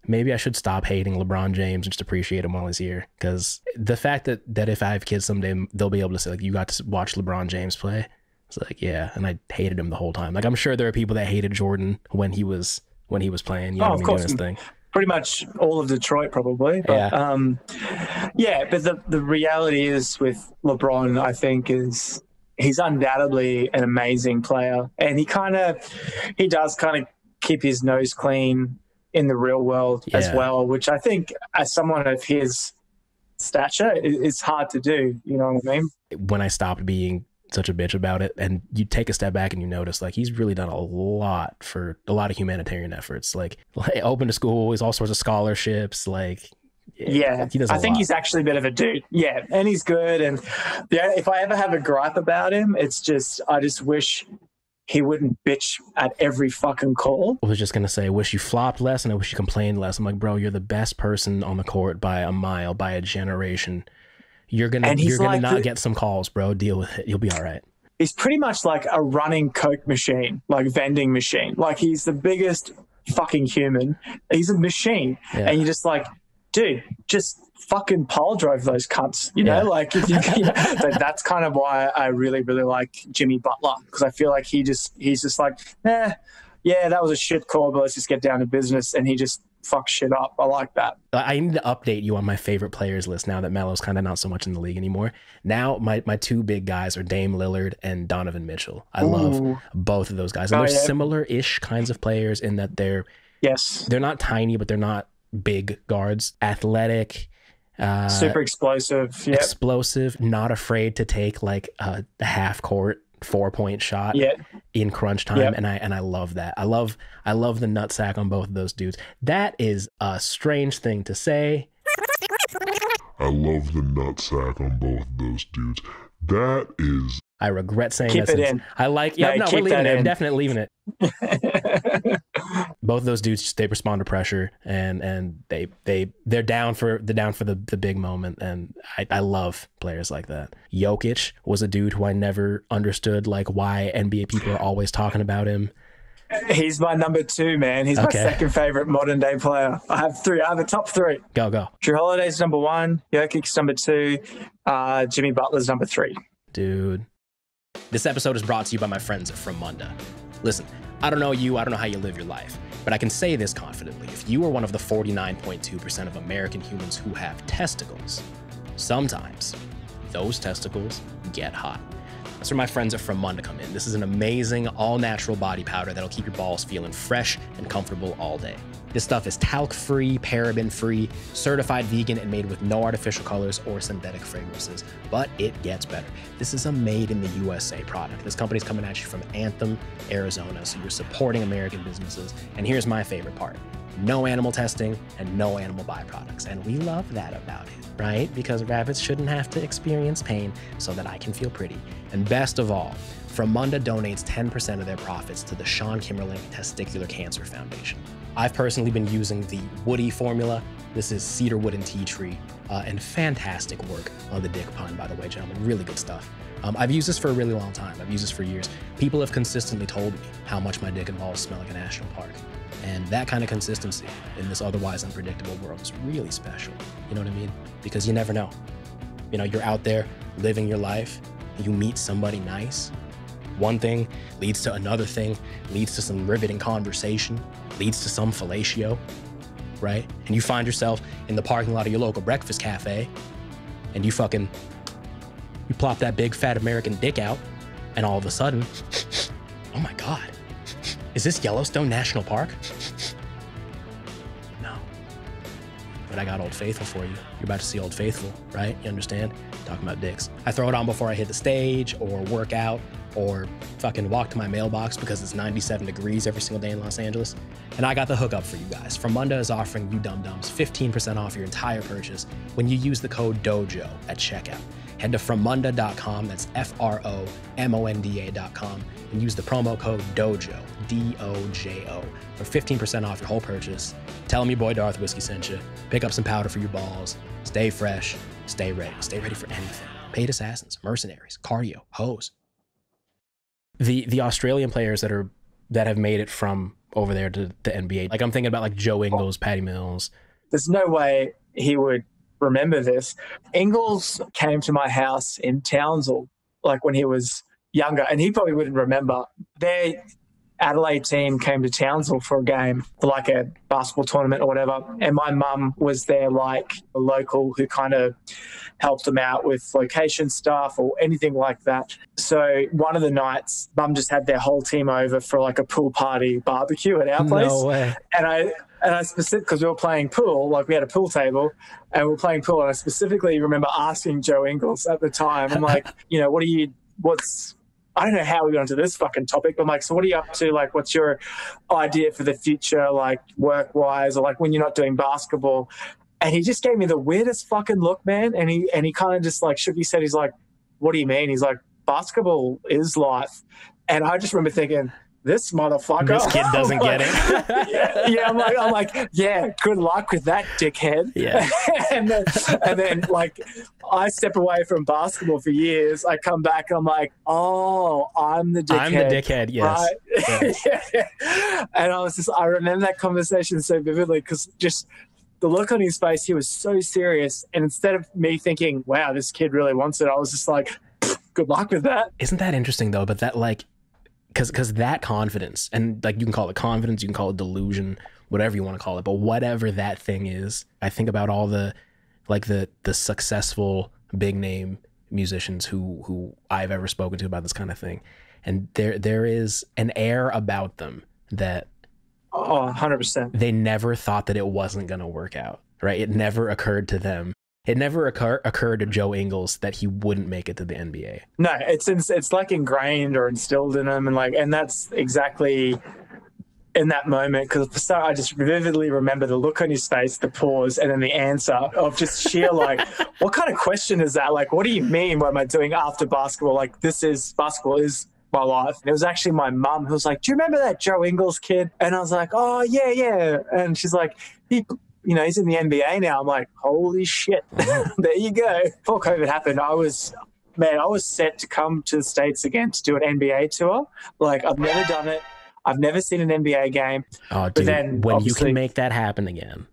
maybe I should stop hating LeBron James and just appreciate him while he's here. Because the fact that if I have kids someday, they'll be able to say you got to watch LeBron James play. It's yeah, and I hated him the whole time. I'm sure there are people that hated Jordan when he was playing. You know what I mean, course. doing his thing. Pretty much all of Detroit, probably. But, but the reality is with LeBron, I think is he's undoubtedly an amazing player, and he does kind of keep his nose clean in the real world as well, which I think as someone of his stature is hard to do. You know what I mean? When I stopped being such a bitch about it. And you take a step back and you notice like he's really done a lot for a lot of humanitarian efforts, like open to school, he's all sorts of scholarships, like yeah, he does I think lot. he's actually a bit of a dude. Yeah, and he's good. And yeah, if I ever have a gripe about him, it's just I just wish he wouldn't bitch at every fucking call. I was just gonna say, I wish you flopped less and I wish you complained less. I'm like, bro, you're the best person on the court by a mile, by a generation. You're gonna like not get some calls, bro. Deal with it. You'll be all right. He's pretty much like a running Coke machine, like vending machine. Like he's the biggest fucking human. He's a machine, and you're just like, dude, just fucking pile drive those cunts, you know? Like, if you, so that's kind of why I really, really like Jimmy Butler, because I feel like he's just like, yeah, that was a shit call, but let's just get down to business. And he just fucks shit up. I like that. I need to update you on my favorite players list now that Melo's kind of not so much in the league anymore. Now, my two big guys are Dame Lillard and Donovan Mitchell. I love both of those guys. And they're similar-ish kinds of players in that they're not tiny, but they're not big guards, athletic, super explosive, explosive, not afraid to take like a half court 4-point shot in crunch time, and I love that. I love the nutsack on both of those dudes. That is a strange thing to say. I love the nutsack on both of those dudes. That is. I regret saying keep that. It in. I like. Yeah, no, we're leaving it. I'm definitely leaving it. Both of those dudes, they respond to pressure, and they're down for the big moment, and I love players like that. Jokic was a dude who I never understood like why NBA people are always talking about him. He's my number 2, man. He's my second favorite modern day player. I have 3. I have a top 3. Go. Drew Holiday's number 1, Jokic's number 2, Jimmy Butler's number 3. Dude. This episode is brought to you by my friends at From Munda. Listen, I don't know you, I don't know how you live your life, but I can say this confidently. If you are one of the 49.2% of American humans who have testicles, sometimes those testicles get hot. That's where my friends at From Munda come in. This is an amazing, all-natural body powder that'll keep your balls feeling fresh and comfortable all day. This stuff is talc-free, paraben-free, certified vegan, and made with no artificial colors or synthetic fragrances. But it gets better. This is a made-in-the-USA product. This company's coming at you from Anthem, Arizona, so you're supporting American businesses. And here's my favorite part. No animal testing and no animal byproducts. And we love that about it, right? Because rabbits shouldn't have to experience pain so that I can feel pretty. And best of all, From Munda donates 10% of their profits to the Sean Kimmerling Testicular Cancer Foundation. I've personally been using the Woody formula. This is cedar wood and tea tree, and fantastic work on the dick pun, by the way, gentlemen. Really good stuff. I've used this for a really long time. I've used this for years. People have consistently told me how much my dick and balls smell like a national park. And that kind of consistency in this otherwise unpredictable world is really special. You know what I mean? Because you never know. You know, you're out there living your life, you meet somebody nice. One thing leads to another thing, leads to some riveting conversation, leads to some fellatio, right? And you find yourself in the parking lot of your local breakfast cafe, and you plop that big fat American dick out, and all of a sudden, oh my God, is this Yellowstone National Park? No. But I got Old Faithful for you. You're about to see Old Faithful, right? You understand? Talking about dicks. I throw it on before I hit the stage, or work out, or fucking walk to my mailbox because it's 97 degrees every single day in Los Angeles. And I got the hookup for you guys. From Munda is offering you dum-dums 15% off your entire purchase when you use the code DOJO at checkout. Head to FromMunda.com, that's FROMONDA.com, and use the promo code DOJO, D-O-J-O, for 15% off your whole purchase. Tell them your boy Darth Whiskey sent you. Pick up some powder for your balls. Stay fresh. Stay ready. Stay ready for anything. Paid assassins, mercenaries, cardio, hoes. The Australian players that have made it from over there to the NBA, like I'm thinking about like Joe Ingles, Patty Mills. There's no way he would remember this. Ingles came to my house in Townsville, like when he was younger, and he probably wouldn't remember. Their Adelaide team came to Townsville for a game, for like a basketball tournament or whatever, and my mum was there, like a local who kind of helped them out with location stuff or anything like that. So one of the nights, mum just had their whole team over for like a pool party barbecue at our place. No way. And I specifically, because we were playing pool, like we had a pool table and we were playing pool, and I specifically remember asking Joe Ingles at the time, I'm like, you know, what are you I don't know how we got into this fucking topic, but I'm like, so what are you up to? Like, what's your idea for the future, like work-wise, or like when you're not doing basketball? And he just gave me the weirdest fucking look, man. And he kind of just like shook his head. He's like, what do you mean? He's like, basketball is life. And I just remember thinking, this motherfucker. This kid doesn't get it. Yeah, I'm like, yeah, good luck with that, dickhead. Yeah. and then like I step away from basketball for years. I come back, I'm like, oh, I'm the dickhead. I'm the dickhead, yes. Right? Yes. Yeah. And I remember that conversation so vividly because just the look on his face, he was so serious. And instead of me thinking, wow, this kid really wants it, I was just like, good luck with that. Isn't that interesting though? But that like, because that confidence, and like you can call it confidence, you can call it delusion, whatever you want to call it, but whatever that thing is, I think about all the like the successful big name musicians who I've ever spoken to about this kind of thing, and there is an air about them that 100%. They never thought that it wasn't going to work out, right? It never occurred to them. It never occurred to Joe Ingles that he wouldn't make it to the NBA. No, it's like ingrained or instilled in him, and that's exactly in that moment. Because I just vividly remember the look on his face, the pause, and then the answer of just sheer like, what kind of question is that? Like, what do you mean? What am I doing after basketball? Like, basketball is my life. And it was actually my mum who was like, "Do you remember that Joe Ingles kid?" And I was like, "Oh yeah." And she's like, he's in the NBA now. I'm like, holy shit. There you go. Before COVID happened, I was set to come to the States again to do an NBA tour. Like, I've never done it. I've never seen an NBA game. Oh, dude, but then when you can make that happen again,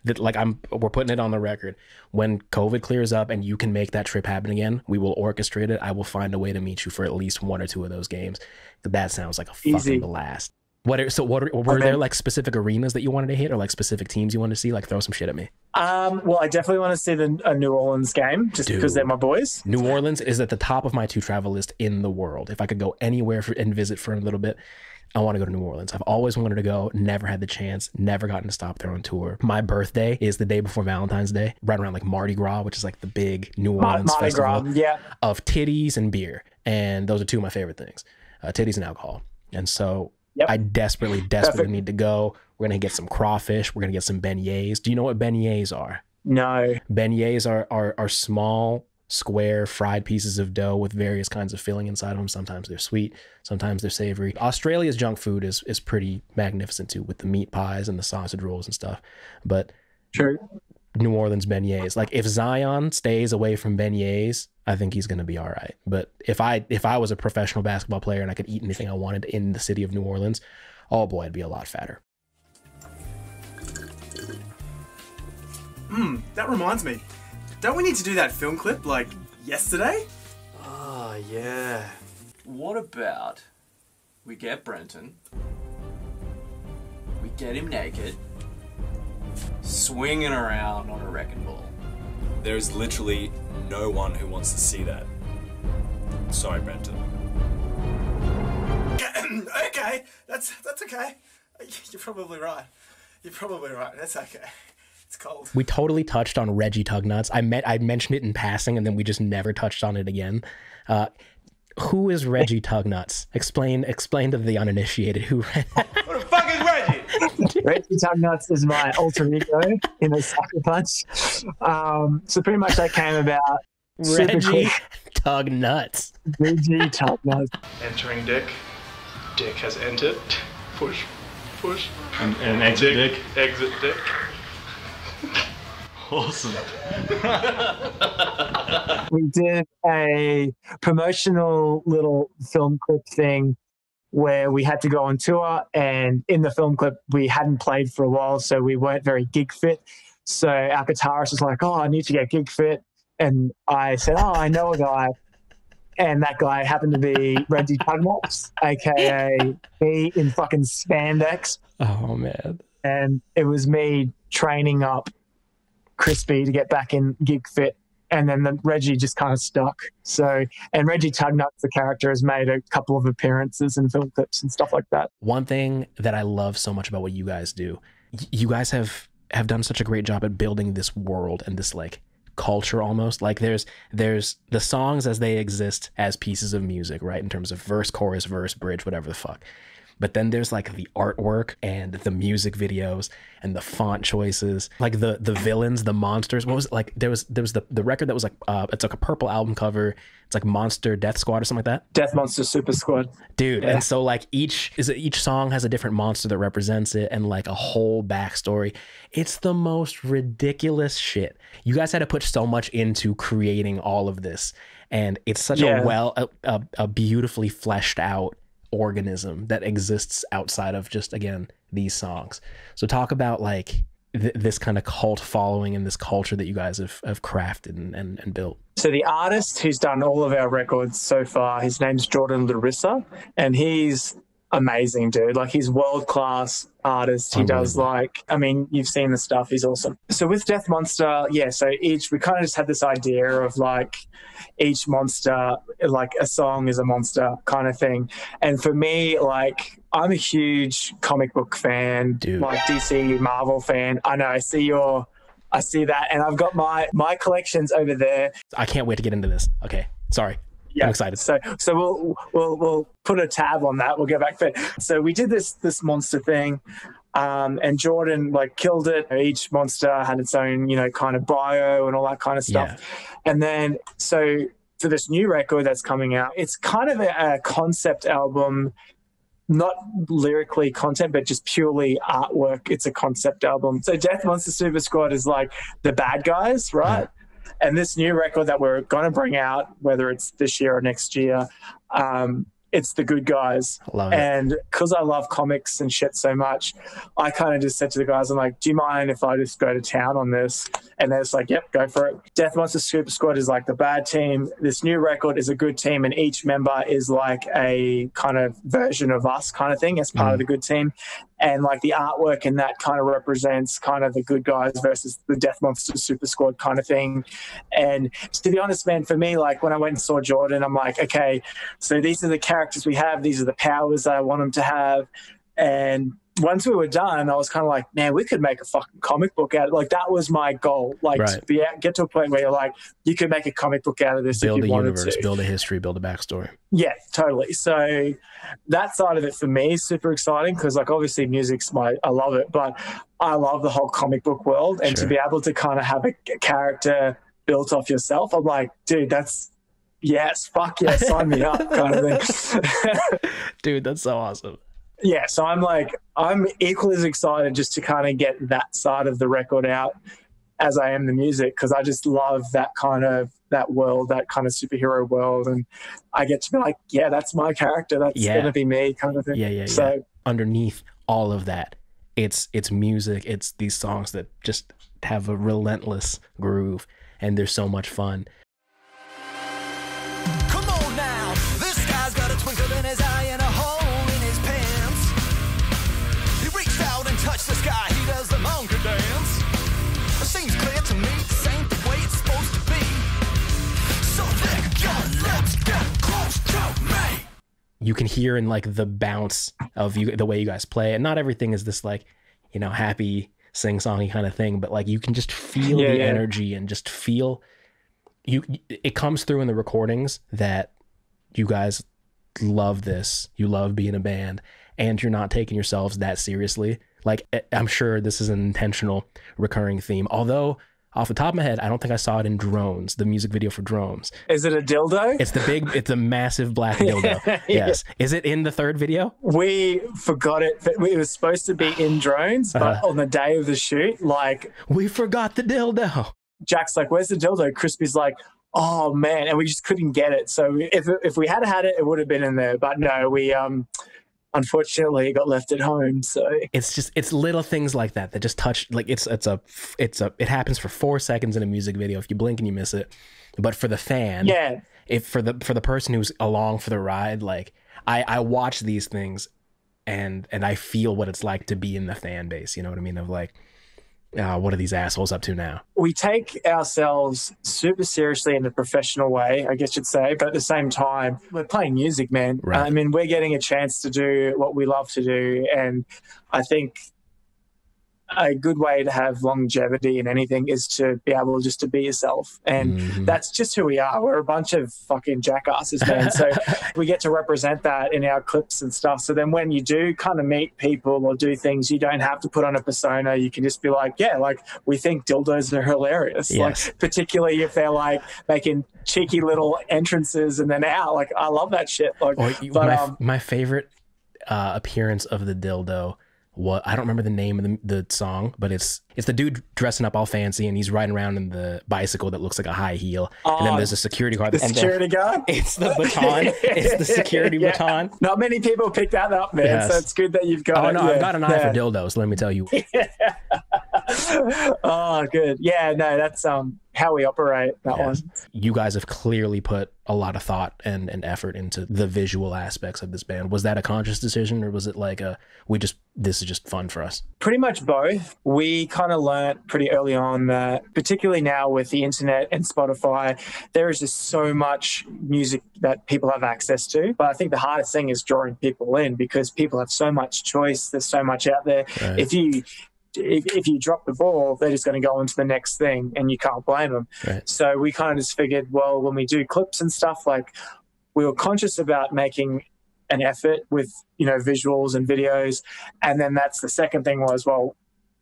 we're putting it on the record. When COVID clears up and you can make that trip happen again, we will orchestrate it. I will find a way to meet you for at least one or two of those games. That sounds like a fucking blast. Were there like specific arenas that you wanted to hit, or like specific teams you wanted to see? Like, throw some shit at me. Well, I definitely want to see a New Orleans game just because they're my boys. New Orleans is at the top of my to travel list in the world. If I could go anywhere and visit for a little bit, I want to go to New Orleans. I've always wanted to go, never had the chance, never gotten to stop there on tour. My birthday is the day before Valentine's Day, right around like Mardi Gras, which is like the big New Orleans Mardi festival Gras, of titties and beer. And those are two of my favorite things, titties and alcohol. And so I desperately need to go. We're going to get some crawfish. We're going to get some beignets. Do you know what beignets are? No. Beignets are small, square, fried pieces of dough with various kinds of filling inside them. Sometimes they're sweet, sometimes they're savory. Australia's junk food is pretty magnificent too, with the meat pies and the sausage rolls and stuff. But true. New Orleans beignets. Like, if Zion stays away from beignets, I think he's going to be all right. But if I was a professional basketball player and I could eat anything I wanted in the city of New Orleans, oh boy, I'd be a lot fatter. That reminds me. Don't we need to do that film clip, like, yesterday? Oh, yeah. What about we get Brenton, we get him naked, swinging around on a wrecking ball. There's literally no one who wants to see that. Sorry, Brenton. Okay, that's okay. You're probably right. That's okay. It's cold. We totally touched on Reggie Tugnuts. I mentioned it in passing, and then we just never touched on it again. Who is Reggie Tugnuts? Explain to the uninitiated who. What the fuck is Reggie? Reggie Tugnuts is my alter ego in Osaka Punch. So pretty much that came about. Reggie Tugnuts. Reggie Tugnuts. Entering Dick. Dick has entered. Push. And exit Dick. Exit Dick. Awesome. We did a promotional little film clip thing where we had to go on tour, and in the film clip we hadn't played for a while, so we weren't very gig fit. So our guitarist was like, "Oh, I need to get gig fit," and I said, "Oh, I know a guy," and that guy happened to be Reggie Tugnuts, aka me in fucking spandex. Oh man! And it was me training up Crispy to get back in gig fit, and then Reggie just kind of stuck. So, and Reggie Tugnuts, the character, has made a couple of appearances in film clips and stuff like that. One thing that I love so much about what you guys do, you guys have done such a great job at building this world and this like culture almost. Like there's the songs as they exist as pieces of music, right? In terms of verse, chorus, verse, bridge, whatever the fuck. But then there's like the artwork and the music videos and the font choices, like the villains, the monsters. What was it? Like there was the record that was like it's like a purple album cover. It's like Monster Death Squad or something like that. Death Monster Super Squad, dude. Yeah. And so like each song has a different monster that represents it and like a whole backstory. It's the most ridiculous shit. You guys had to put so much into creating all of this, and it's such a beautifully fleshed out organism that exists outside of just, again, these songs. So talk about like this kind of cult following and this culture that you guys have crafted and built. So the artist who's done all of our records so far, his name's Jordan Larissa, and he's amazing, dude. Like, he's world-class artist. He does, like, I mean, you've seen the stuff. He's awesome. So with Death Monster, so we kind of just had this idea of like each monster, like a song is a monster kind of thing. And for me, like, I'm a huge comic book fan, dude. Like DC, Marvel fan. I know, I see that, and I've got my collections over there. I can't wait to get into this. Okay, sorry. Yeah, I'm excited. So we'll put a tab on that. We'll get back to it. So we did this monster thing, and Jordan like killed it. Each monster had its own, kind of bio and all that kind of stuff. Yeah. And then so for this new record that's coming out, it's kind of a concept album. Not lyrically content, but just purely artwork. It's a concept album. So Death Monster Super Squad is like the bad guys, right? Yeah. And this new record that we're going to bring out, whether it's this year or next year, it's the good guys. And because I love comics and shit so much, I kind of just said to the guys, I'm like, do you mind if I just go to town on this? And they're just like, yep, go for it. Death Monster Super Squad is like the bad team. This new record is a good team, and each member is like a kind of version of us kind of thing as part of the good team. And like the artwork in that kind of represents kind of the good guys versus the Death Monster Super Squad kind of thing. And to be honest, man, for me, like when I went and saw Jordan, I'm like, okay, so these are the characters we have. These are the powers that I want them to have. And once we were done, I was kind of like, man, we could make a fucking comic book out of it. Like, that was my goal. Like, to get to a point where you're like, you could make a comic book out of this if you wanted to. Build a history, build a backstory. Yeah, totally. So that side of it for me is super exciting because, like, obviously music's I love it, but I love the whole comic book world. And to be able to kind of have a character built off yourself, I'm like, dude, that's, yes, fuck yeah, sign me up kind of thing. Dude, that's so awesome. Yeah, so I'm equally as excited just to kind of get that side of the record out as I am the music, because I just love that world, that kind of superhero world, and I get to be like, yeah, that's my character, that's gonna be me kind of thing. Yeah. So underneath all of that, it's music, it's these songs that just have a relentless groove, and they're so much fun. Come on now, this guy's got a twinkle in his eye and a hole in his pants. He reached out and touched the sky, he does the monkey dance. It seems clear to me this ain't the way it's supposed to be. So then let's get close to me. You can hear in like the bounce of the way you guys play, and not everything is this like, happy sing-songy kind of thing, but like you can just feel the energy and just feel it comes through in the recordings that you guys love this, you love being a band, and you're not taking yourselves that seriously. Like, I'm sure this is an intentional recurring theme, although off the top of my head, I don't think I saw it in Drones, the music video for Drones. Is it a dildo? It's a massive black dildo. Yes. Is it in the third video? We forgot it. It was supposed to be in Drones, but on the day of the shoot, like, we forgot the dildo. Jack's like, where's the dildo? Crispy's like, oh man, and we just couldn't get it. So if we had it, it would have been in there. But no, we unfortunately got left at home. So it's little things like that just touch. Like it happens for 4 seconds in a music video. If you blink and you miss it, but for the fan, if for the person who's along for the ride, like I watch these things and I feel what it's like to be in the fan base. You know what I mean? Of like, what are these assholes up to now? We take ourselves super seriously in a professional way, I guess you'd say, but at the same time, we're playing music, man. Right. I mean, we're getting a chance to do what we love to do, and I think a good way to have longevity in anything is to be able just to be yourself. And that's just who we are. We're a bunch of fucking jackasses, man. So we get to represent that in our clips and stuff. So then when you do kind of meet people or do things, you don't have to put on a persona. You can just be like, yeah, like we think dildos are hilarious. Yes. Like particularly if they're like making cheeky little entrances and then out. Like I love that shit. Like, my favorite appearance of the dildo, I don't remember the name of the song, but it's the dude dressing up all fancy and he's riding around in the bicycle that looks like a high heel. And then there's a security guard. The security guard? It's the baton. It's the security baton. Not many people pick that up, man. Yes. So it's good that you've got Oh, it. no, I've got an eye for dildos, let me tell you. Oh, good. Yeah, no, that's how we operate, that one. You guys have clearly put a lot of thought and effort into the visual aspects of this band. Was that a conscious decision, or was it like this is just fun for us? Pretty much both. We kind of learnt pretty early on that, particularly now with the internet and Spotify, there is just so much music that people have access to. But I think the hardest thing is drawing people in, because people have so much choice. There's so much out there. Right. If you drop the ball, they're just going to go on to the next thing, and you can't blame them. Right. So we kind of just figured, well, when we do clips and stuff, like we were conscious about making an effort with, visuals and videos. And then that's the second thing was, well,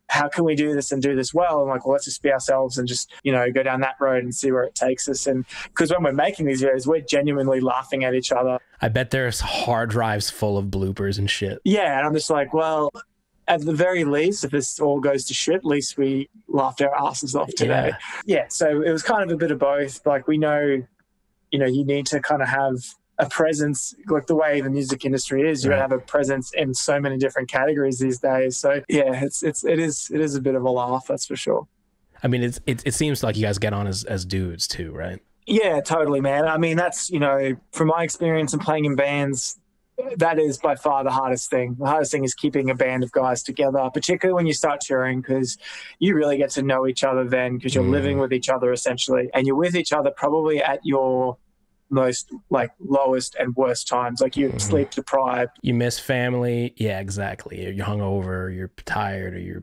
how can we do this and do this well? And like, well, let's just be ourselves and just, go down that road and see where it takes us. And because when we're making these videos, we're genuinely laughing at each other. I bet there's hard drives full of bloopers and shit. Yeah. And I'm just like, well, at the very least, if this all goes to shit, at least we laughed our asses off today. Yeah. So it was kind of a bit of both. Like we know, you need to kind of have a presence, like the way the music industry is. You gotta have a presence in so many different categories these days. So yeah, it is a bit of a laugh, that's for sure. I mean, it seems like you guys get on as dudes too, right? Yeah, totally, man. I mean, that's from my experience in playing in bands, that is by far the hardest thing. The hardest thing is keeping a band of guys together, particularly when you start touring, because you really get to know each other then, because you're living with each other essentially, and you're with each other probably at your most like lowest and worst times. Like you're sleep deprived, you miss family. Yeah, exactly. You're hungover, you're tired, or you're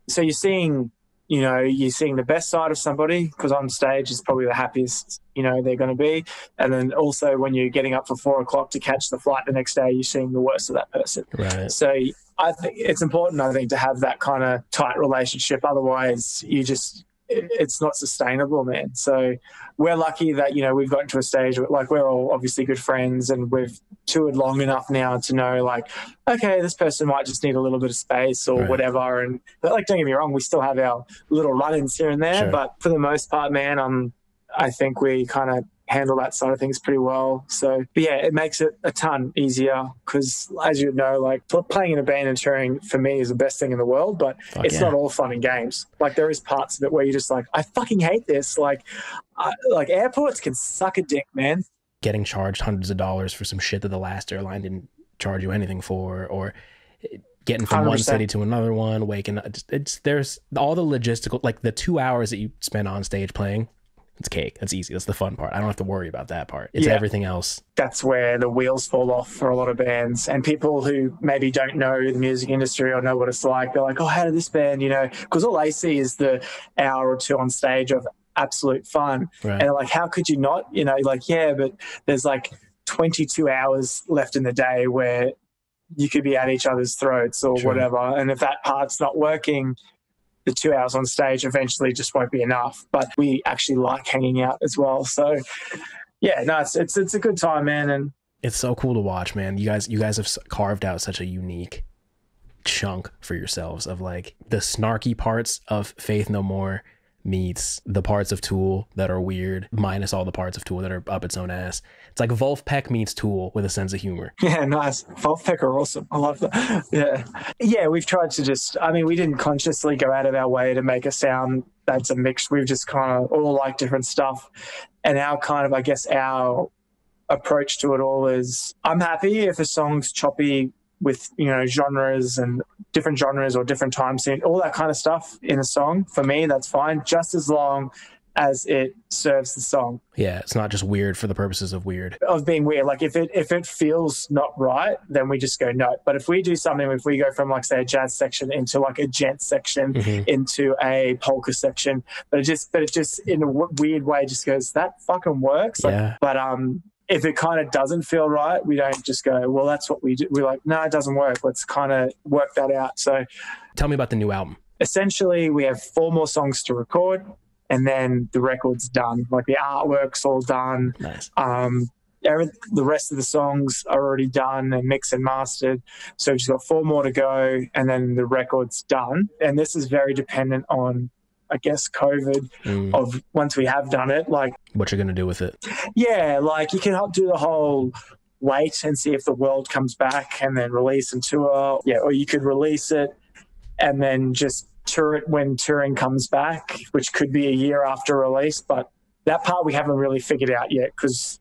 so you're seeing the best side of somebody, because on stage is probably the happiest they're going to be. And then also when you're getting up for 4 o'clock to catch the flight the next day, you're seeing the worst of that person. Right. So I think it's important, to have that kind of tight relationship. Otherwise it's not sustainable, man. So we're lucky that, we've gotten to a stage where, like, we're all obviously good friends and we've toured long enough now to know, like, okay, this person might just need a little bit of space or whatever. But like, don't get me wrong, we still have our little run-ins here and there, but for the most part, man, I think we kind of handle that side of things pretty well. So, but yeah, it makes it a ton easier because, as you know, like playing in a band and touring for me is the best thing in the world, but it's not all fun and games. Like there is parts of it where you're just like, I fucking hate this. Like airports can suck a dick, man. Getting charged hundreds of dollars for some shit that the last airline didn't charge you anything for, or getting from 100%. One city to another one, waking up. There's all the logistical, like the 2 hours that you spend on stage playing. It's cake. That's easy. That's the fun part. I don't have to worry about that part. It's everything else. That's where the wheels fall off for a lot of bands. And people who maybe don't know the music industry or know what it's like, they're like, oh, how did this band, because all they see is the hour or two on stage of absolute fun. Right. And they're like, how could you not? But there's like 22 hours left in the day where you could be at each other's throats or whatever. And if that part's not working, the 2 hours on stage eventually just won't be enough. But we actually like hanging out as well. So yeah, no, it's a good time, man. And it's so cool to watch, man. You guys have carved out such a unique chunk for yourselves of like the snarky parts of Faith No More meets the parts of Tool that are weird, minus all the parts of Tool that are up its own ass. It's like Wolfpack meets Tool with a sense of humor. Yeah, nice. Wolfpack are awesome. I love that. Yeah, we've tried to we didn't consciously go out of our way to make a sound that's a mix. We've just kind of all like different stuff. And our our approach to it all is, I'm happy if a song's choppy with genres and different genres or different time scene, all that kind of stuff in a song. For me, that's fine, just as long as it serves the song. Yeah, it's not just weird for the purposes of weird. Of being weird. Like if it feels not right, then we just go no. But if we do something, if we go from like say a jazz section into like a gent section into a polka section, but it just in a weird way just goes, that fucking works. Like, yeah. But if it kind of doesn't feel right, we don't just go, well, that's what we do. We're like, no, it doesn't work. Let's kind of work that out. So tell me about the new album. Essentially, we have 4 more songs to record, and then the record's done. Like the artwork's all done. Nice. The rest of the songs are already done and mixed and mastered. So we've just got 4 more to go, and then the record's done. And this is very dependent on, I guess, COVID of once we have done it, like what you're going to do with it. Yeah, like you can do the whole wait and see if the world comes back and then release and tour. Yeah, or you could release it and then just tour it when touring comes back, which could be a year after release. But that part we haven't really figured out yet, because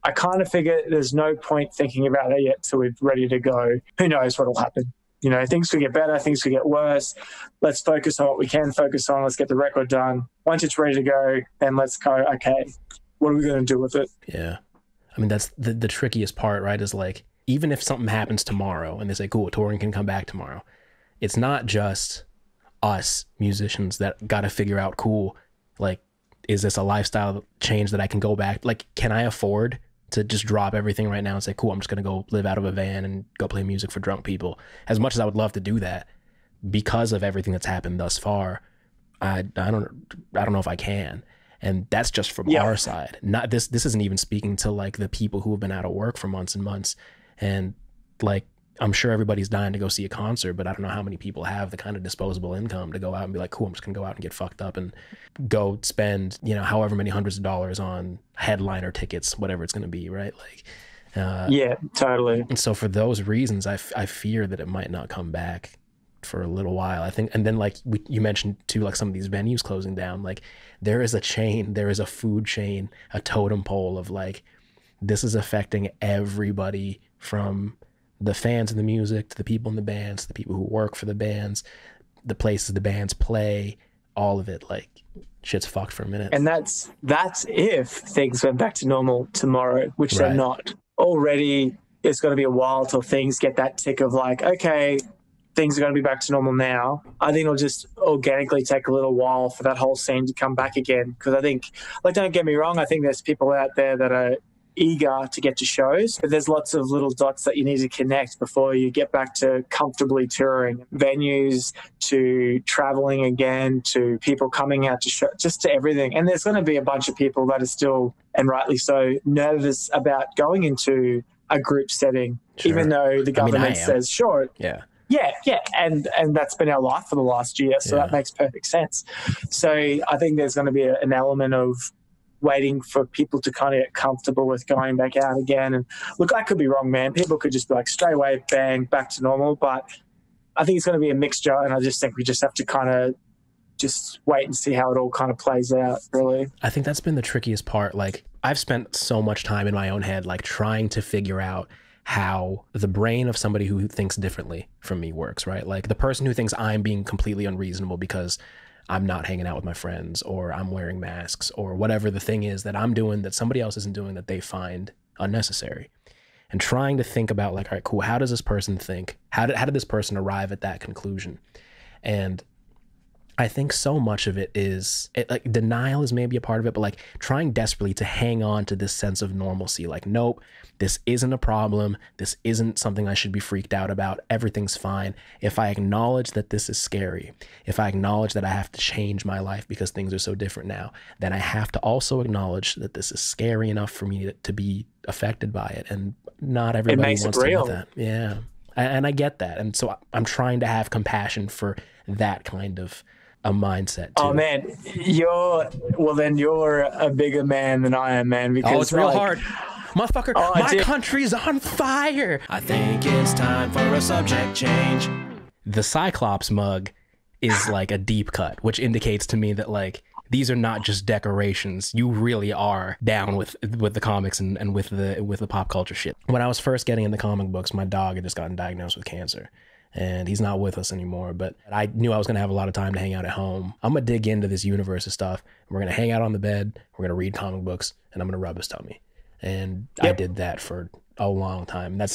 I kind of figure there's no point thinking about it yet till we're ready to go. Who knows what will happen? You know, things could get better, things could get worse. Let's focus on what we can focus on. Let's get the record done. Once it's ready to go, then let's go, okay, what are we going to do with it? Yeah. I mean, that's the trickiest part, right? Is like, even if something happens tomorrow and they say, cool, touring can come back tomorrow, it's not just us musicians that got to figure out, cool, like, is this a lifestyle change that I can go back? Like, can I afford to just drop everything right now and say, cool, I'm just going to go live out of a van and go play music for drunk people? As much as I would love to do that, because of everything that's happened thus far, I don't know if I can. And that's just from our side. Not this isn't even speaking to like the people who have been out of work for months and months. And like, I'm sure everybody's dying to go see a concert, but I don't know how many people have the kind of disposable income to go out and be like, cool, I'm just gonna go out and get fucked up and go spend, you know, however many hundreds of dollars on headliner tickets, whatever it's gonna be, right? Like, yeah, totally. And so for those reasons, I fear that it might not come back for a little while, I think. And then like you mentioned too, like some of these venues closing down, like there is a chain, there is a food chain, a totem pole of like, this is affecting everybody, from the fans of the music to the people in the bands, to the people who work for the bands, the places the bands play, all of it. Like, shit's fucked for a minute. And that's if things went back to normal tomorrow, which they're not. Already, it's going to be a while till things get that tick of like, okay, things are going to be back to normal now. I think it'll just organically take a little while for that whole scene to come back again. Because I think, like, don't get me wrong, I think there's people out there that are eager to get to shows, but there's lots of little dots that you need to connect before you get back to comfortably touring. Venues, to traveling again, to people coming out to show, just to everything. And there's going to be a bunch of people that are still, and rightly so, nervous about going into a group setting, even though the government says, sure. Yeah. Yeah, and that's been our life for the last year, so that makes perfect sense. So I think there's going to be an element of waiting for people to kind of get comfortable with going back out again. And look, I could be wrong, man. People could just be like, straight away, bang, back to normal. But I think it's going to be a mixture, and I just think we just have to kind of just wait and see how it all kind of plays out, really. I think that's been the trickiest part. Like, I've spent so much time in my own head, like, trying to figure out how the brain of somebody who thinks differently from me works, right? Like, the person who thinks I'm being completely unreasonable because I'm not hanging out with my friends, or I'm wearing masks, or whatever the thing is that I'm doing that somebody else isn't doing that they find unnecessary. And trying to think about like, all right, cool, how does this person think? How did this person arrive at that conclusion? And I think so much of it is, like, denial is maybe a part of it, but like trying desperately to hang on to this sense of normalcy. Like, nope, this isn't a problem. This isn't something I should be freaked out about. Everything's fine. If I acknowledge that this is scary, if I acknowledge that I have to change my life because things are so different now, then I have to also acknowledge that this is scary enough for me to be affected by it. And not everybody wants to do that. Yeah. And I get that. And so I'm trying to have compassion for that kind of a mindset too. Oh man, you're a bigger man than I am, man. Because it's real hard. Motherfucker, my country's on fire. I think it's time for a subject change. The Cyclops mug is like a deep cut, which indicates to me that like these are not just decorations. You really are down with the comics and with the pop culture shit. When I was first getting into comic books, my dog had just gotten diagnosed with cancer. and he's not with us anymore, but I knew I was going to have a lot of time to hang out at home. I'm going to dig into this universe of stuff. We're going to hang out on the bed. We're going to read comic books, and I'm going to rub his tummy. And I did that for a long time. That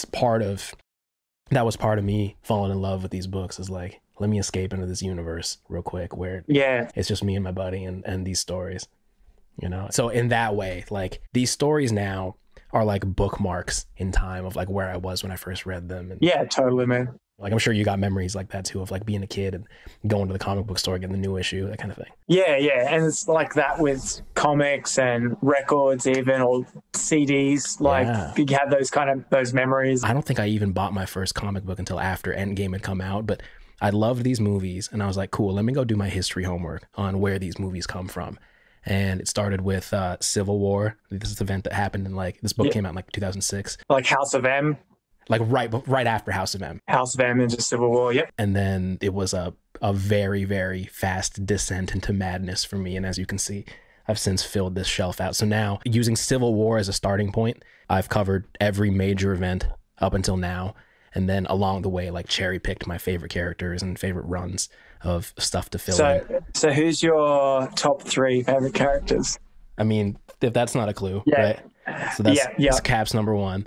was part of me falling in love with these books, is like, let me escape into this universe real quick where it's just me and my buddy and these stories, you know? So in that way, like, these stories now are like bookmarks in time of like where I was when I first read them. And yeah, totally, man. Like, I'm sure you got memories like that too, of like being a kid and going to the comic book store, getting the new issue, that kind of thing. Yeah, and it's like that with comics and records even, or CDs. Like, you have those memories. I don't think I even bought my first comic book until after Endgame had come out, but I loved these movies, and I was like, cool, let me go do my history homework on where these movies come from. And it started with Civil War. This is an event that happened in like, this book came out in like 2006. Like House of M. Like right after House of M. House of M and just Civil War, yep. And then it was a very, very fast descent into madness for me. And as you can see, I've since filled this shelf out. So now, using Civil War as a starting point, I've covered every major event up until now. And then along the way, like, cherry picked my favorite characters and favorite runs of stuff to fill in. So who's your top 3 favorite characters? I mean, if that's not a clue, right? So that's Cap's number 1.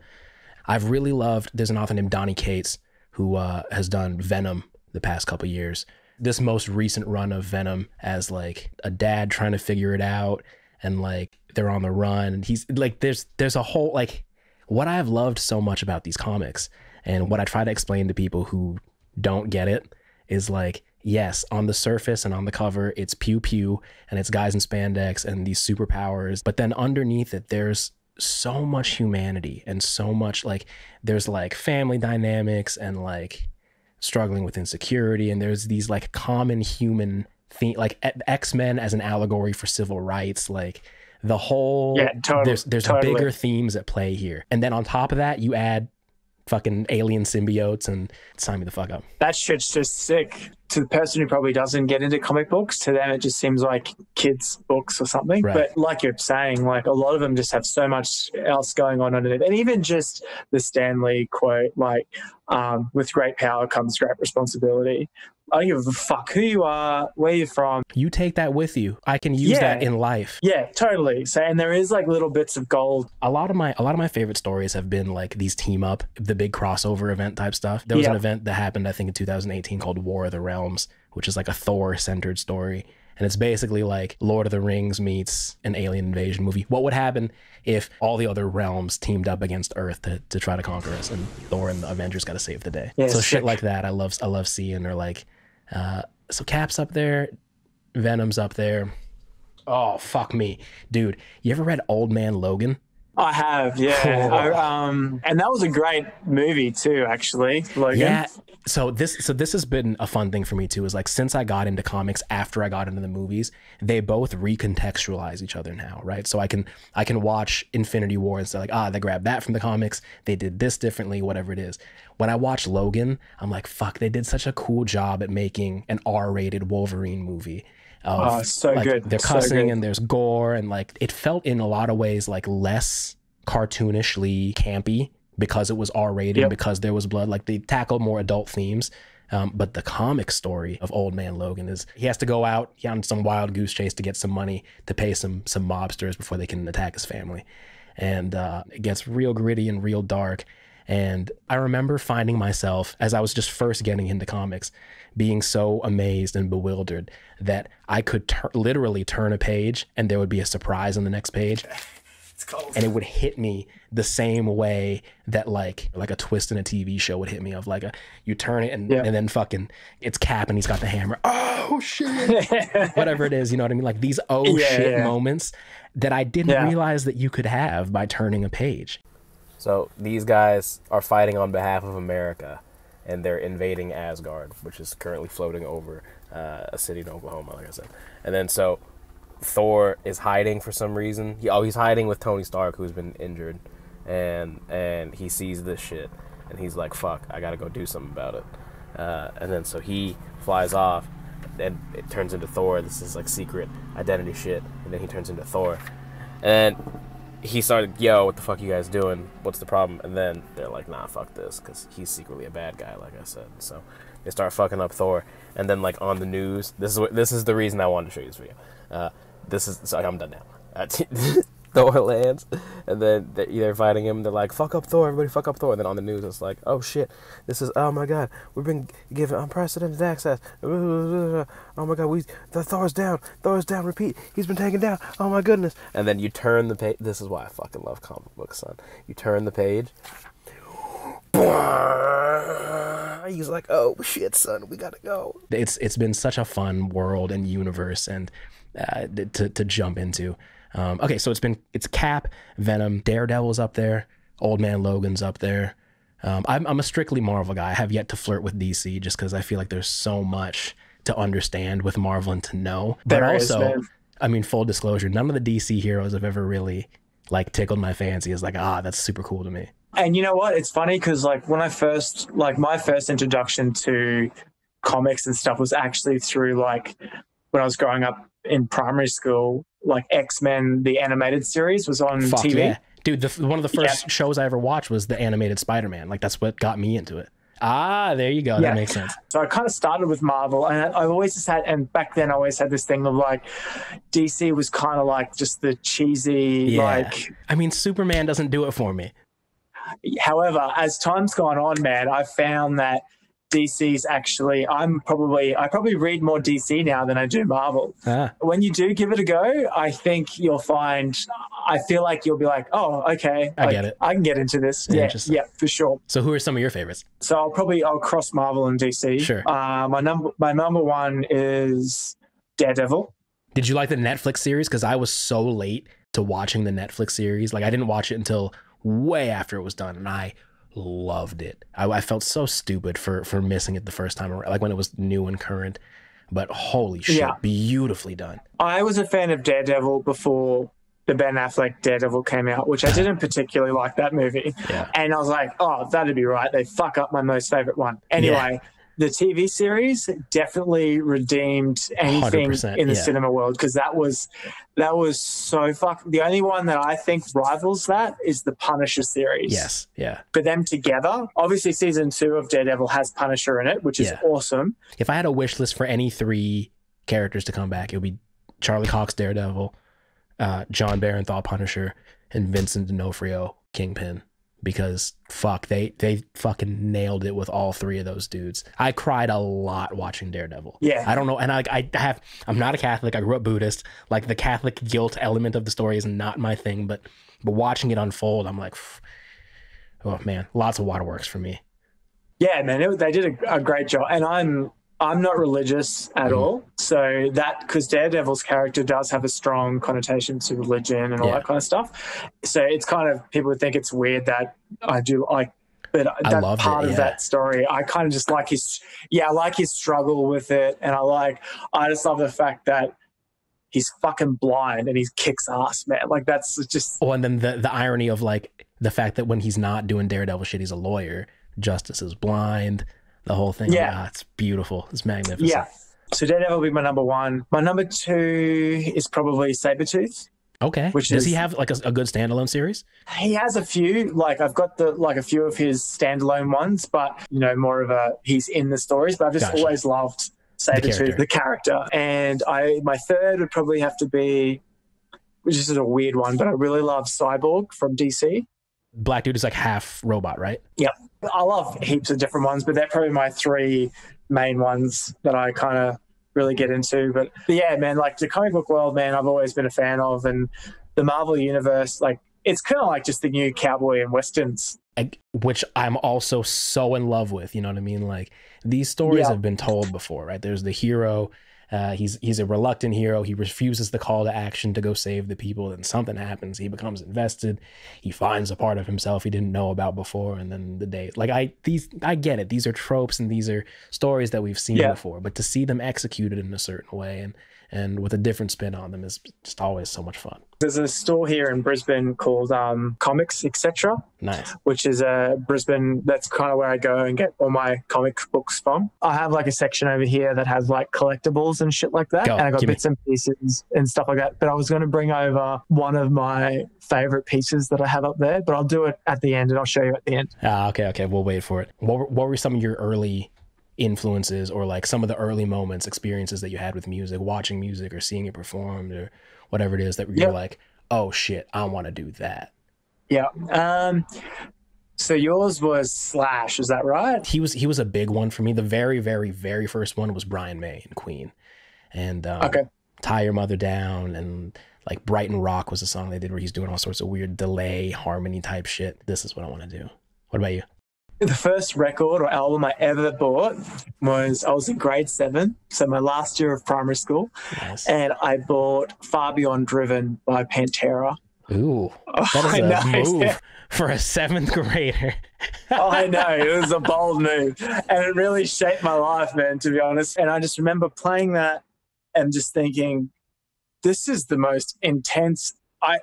I've really loved, there's an author named Donny Cates who has done Venom the past couple years. This most recent run of Venom as like a dad trying to figure it out, and like they're on the run. And he's like, there's a whole, like, what I've loved so much about these comics, and what I try to explain to people who don't get it, is like, yes, on the surface and on the cover, it's pew pew and it's guys in spandex and these superpowers. But then underneath it, there's so much humanity and so much, like, there's like family dynamics and like struggling with insecurity, and there's these like common human theme, like X-Men as an allegory for civil rights, like the whole there's bigger themes at play here. And then on top of that, you add fucking alien symbiotes, and sign me the fuck up. That shit's just sick. To the person who probably doesn't get into comic books, to them it just seems like kids' books or something. Right. But like you're saying, like, a lot of them just have so much else going on underneath. And even just the Stan Lee quote, like, with great power comes great responsibility. I don't give a fuck who you are, where you're from. You take that with you. I can use that in life. Yeah, totally. So, and there is like little bits of gold. A lot of my favorite stories have been like these team up, the big crossover event type stuff. There was an event that happened, I think, in 2018 called War of the Realms, which is like a Thor-centered story. And it's basically like Lord of the Rings meets an alien invasion movie. What would happen if all the other realms teamed up against Earth to try to conquer us, and Thor and the Avengers got to save the day? Yeah, so shit like that, I love seeing. Or like, so Cap's up there, Venom's up there. Oh, fuck me. Dude, you ever read Old Man Logan? I have, yeah. And that was a great movie too, actually, Logan. Yeah. So this has been a fun thing for me too, is like, since I got into comics after I got into the movies, they both recontextualize each other now, right? So I can watch Infinity War and say like, they grabbed that from the comics, they did this differently, whatever it is. When I watch Logan, I'm like, fuck, they did such a cool job at making an R-rated Wolverine movie. So like, good. They're cussing and there's gore, and like, it felt in a lot of ways like less cartoonishly campy because it was R-rated, because there was blood. Like, they tackled more adult themes. But the comic story of Old Man Logan is, he has to go out on some wild goose chase to get some money to pay some mobsters before they can attack his family. And it gets real gritty and real dark. And I remember finding myself, as I was just first getting into comics, being so amazed and bewildered that I could literally turn a page and there would be a surprise on the next page. It's cold. And it would hit me the same way that like a twist in a TV show would hit me, of like you turn it and then fucking it's Cap and he's got the hammer. Oh shit. Whatever it is, you know what I mean? Like these shit moments that I didn't realize that you could have by turning a page. So these guys are fighting on behalf of America, and they're invading Asgard, which is currently floating over a city in Oklahoma, like I said. And then so Thor is hiding for some reason. He's hiding with Tony Stark, who's been injured, and he sees this shit, and he's like, fuck, I gotta go do something about it. And then so he flies off, and it turns into Thor. This is like secret identity shit, and then he turns into Thor. And he started, yo, what the fuck you guys doing? What's the problem? And then they're like, nah, fuck this, because he's secretly a bad guy, like I said. So they start fucking up Thor. And then, like, on the news, this is the reason I wanted to show you this video. So I'm done now. Thor lands, and then they're fighting him. They're like, fuck up Thor, everybody fuck up Thor. And then on the news, it's like, oh shit, oh my god, we've been given unprecedented access. Oh my god, Thor's down, repeat, he's been taken down, oh my goodness. And then you turn the page. This is why I fucking love comic books, son. You turn the page. He's like, oh shit, son, we gotta go. It's been such a fun world and universe and to jump into. Okay, so it's Cap, Venom, Daredevil's up there, Old Man Logan's up there. I'm a strictly Marvel guy. I have yet to flirt with DC just because I feel like there's so much to understand with Marvel and to know. But also, I mean, full disclosure, none of the DC heroes have ever really like tickled my fancy. It's like, that's super cool to me. And you know what? It's funny because like my first introduction to comics and stuff was actually through like when I was growing up in primary school. Like X-Men, the animated series was on TV. Yeah. Dude, one of the first shows I ever watched was the animated Spider-Man. Like that's what got me into it. There you go. That makes sense. So I kind of started with Marvel, and I've always just had, and back then I always had this thing of like DC was kind of like just the cheesy, like. I mean, Superman doesn't do it for me. However, as time's gone on, man, I've found that DC's actually, I probably read more DC now than I do Marvel. When you do give it a go, I think you'll find, I feel like you'll be like, oh, okay. I get it. I can get into this. Yeah, for sure. So who are some of your favorites? So I'll cross Marvel and DC. Sure. My number one is Daredevil. Did you like the Netflix series? Because I was so late to watching the Netflix series. Like I didn't watch it until way after it was done, and I loved it. I felt so stupid for missing it the first time around, like when it was new and current, but holy shit, beautifully done. I was a fan of Daredevil before the Ben Affleck Daredevil came out, which I didn't particularly like that movie. And I was like, oh, that'd be right. They fuck up my most favorite one. Anyway, the TV series definitely redeemed anything in the cinema world, because that was so the only one that I think rivals that is the Punisher series. Yes, yeah. For them together, obviously season 2 of Daredevil has Punisher in it, which is awesome. If I had a wish list for any 3 characters to come back, it would be Charlie Cox Daredevil, John Barenthal Punisher, and Vincent D'Onofrio Kingpin. Because fuck, they fucking nailed it with all 3 of those dudes. I cried a lot watching Daredevil. Yeah. I don't know, and I'm not a Catholic. I grew up Buddhist. Like the Catholic guilt element of the story is not my thing, but watching it unfold, I'm like, oh man, lots of waterworks for me. Yeah, man, they did a great job, and I'm not religious at all, so that, because Daredevil's character does have a strong connotation to religion and all that kind of stuff, so it's kind of, people would think it's weird that I do like, but that part of that story, I kind of just like I like his struggle with it, and I just love the fact that he's fucking blind and he kicks ass, man. Like that's just. Oh, and then the irony of like the fact that when he's not doing Daredevil shit, he's a lawyer. Justice is blind. The whole thing. Yeah, it's beautiful. It's magnificent. Yeah. So Daredevil will be my number 1. My number 2 is probably Sabretooth. Okay. Does he have like a good standalone series? He has a few. Like I've got a few of his standalone ones, but more of he's in the stories. But I've just always loved Sabretooth, the character. And my third would probably have to be, which is a weird one, but I really love Cyborg from DC. Black dude is like half robot, right? Yep. I love heaps of different ones, but they're probably my 3 main ones that I kind of really get into. But yeah, man, like the comic book world, man, I've always been a fan of, and the Marvel universe, like it's kind of like just the new cowboy and westerns. Which I'm also so in love with, you know what I mean? Like these stories have been told before, right? There's the hero. He's a reluctant hero. He refuses the call to action to go save the people. Then something happens. He becomes invested. He finds a part of himself he didn't know about before. And then I get it. These are tropes and these are stories that we've seen before. But to see them executed in a certain way and with a different spin on them is just always so much fun. There's a store here in Brisbane called Comics, Etc. Nice. Which is Brisbane. That's kind of where I go and get all my comic books from. I have like a section over here that has like collectibles and shit like that. And I got bits and pieces and stuff like that. But I was going to bring over one of my favorite pieces that I have up there, but I'll do it at the end and I'll show you at the end. Okay. We'll wait for it. What were some of your early influences, or like some of the early moments, experiences that you had with music, watching music or seeing it performed or whatever it is that you're like, oh shit, I want to do that? Yeah. So yours was Slash, is that right? He was a big one for me. The very, very, very first one was Brian May and Queen. And Tie Your Mother Down, and like Brighton Rock was a song they did where he's doing all sorts of weird delay harmony type shit. This is what I want to do. What about you? The first record or album I ever bought was, I was in grade 7, so my last year of primary school. Nice. And I bought Far Beyond Driven by Pantera. Ooh, that is a move for a 7th grader. I know, it was a bold move. And it really shaped my life, man, to be honest. And I just remember playing that and just thinking, this is the most intense,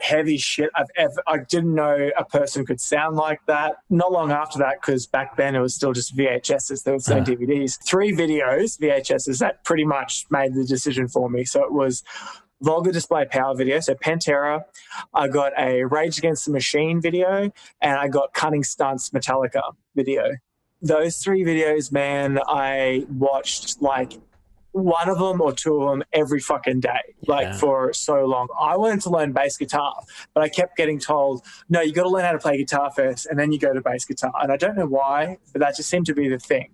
heavy shit I've ever. I didn't know a person could sound like that. Not long after that, because back then it was still just VHSs. There was no DVDs. 3 videos, VHSs, that pretty much made the decision for me. So it was Vulgar Display Power video, so Pantera. I got a Rage Against the Machine video, and I got Cunning Stunts Metallica video. Those 3 videos, man, I watched like one of them or 2 of them every fucking day, like for so long. I wanted to learn bass guitar, but I kept getting told, no, you got to learn how to play guitar first and then you go to bass guitar. And I don't know why, but that just seemed to be the thing.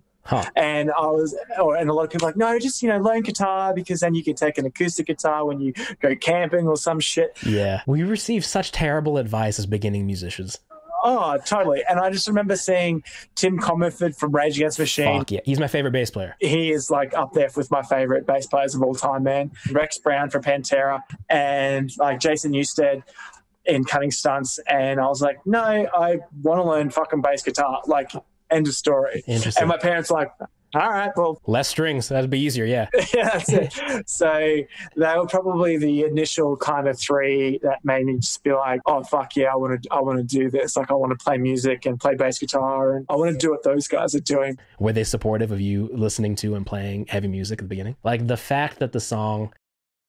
And and a lot of people are like, no, just, learn guitar because then you can take an acoustic guitar when you go camping or some shit. Yeah. We receive such terrible advice as beginning musicians. Oh, totally. And I just remember seeing Tim Comerford from Rage Against the Machine. Fuck yeah. He's my favorite bass player. He is like up there with my favorite bass players of all time, man. Rex Brown from Pantera and like Jason Newsted in Cunning Stunts. And I was like, no, I want to learn fucking bass guitar. Like, end of story. Interesting. And my parents were like, all right, well. Less strings. That'd be easier, yeah. Yeah, that's it. So they were probably the initial kind of 3 that made me just be like, oh, fuck yeah, I want to do this. Like, I want to play music and play bass guitar, and I want to do what those guys are doing. Were they supportive of you listening to and playing heavy music at the beginning? Like, the fact that the song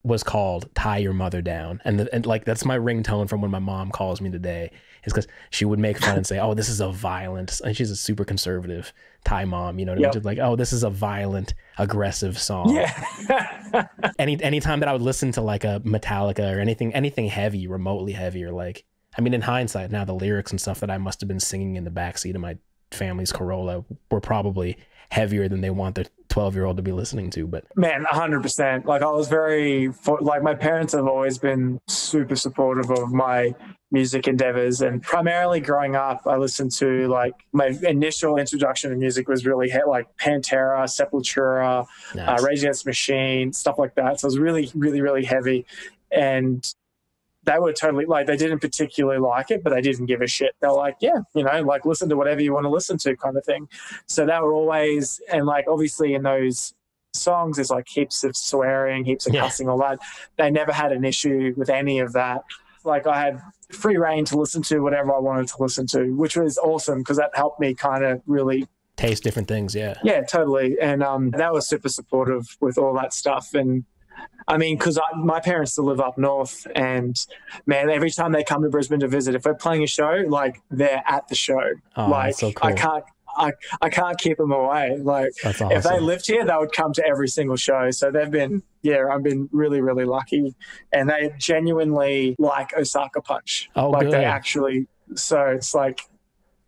was called Tie Your Mother Down, and like, that's my ringtone from when my mom calls me today, is because she would make fun and say, oh, this is a violent, and she's a super conservative Thai mom, you know what I mean? Like, oh, this is a violent, aggressive song. Yeah. Anytime that I would listen to like a Metallica or anything heavy, remotely heavy, or like, I mean, in hindsight now, the lyrics and stuff that I must have been singing in the backseat of my family's Corolla were probably heavier than they want their 12-year-old to be listening to. But man, 100%. Like, I was like, my parents have always been super supportive of my music endeavors, and primarily growing up, I listened to, like, my initial introduction to music was really like Pantera, Sepultura, nice. Rage Against the Machine, stuff like that. So it was really, really, really heavy, and they were totally like, they didn't particularly like it, but they didn't give a shit. They're like, yeah, like, listen to whatever you want to listen to, kind of thing. So they were always, and like, obviously in those songs there's like heaps of swearing, heaps of cussing, all that. They never had an issue with any of that. Like, I had free reign to listen to whatever I wanted to listen to, which was awesome because that helped me kind of really taste different things. Yeah, totally. And that was super supportive with all that stuff. And I mean, because my parents still live up north, and man, every time they come to Brisbane to visit, if we're playing a show, like, they're at the show. Oh, like, so cool. I can't keep them away. Like, that's awesome. If they lived here, they would come to every single show. So they've been, I've been really, really lucky, and they genuinely like Osaka Punch. Oh, like, good. they actually. So it's like,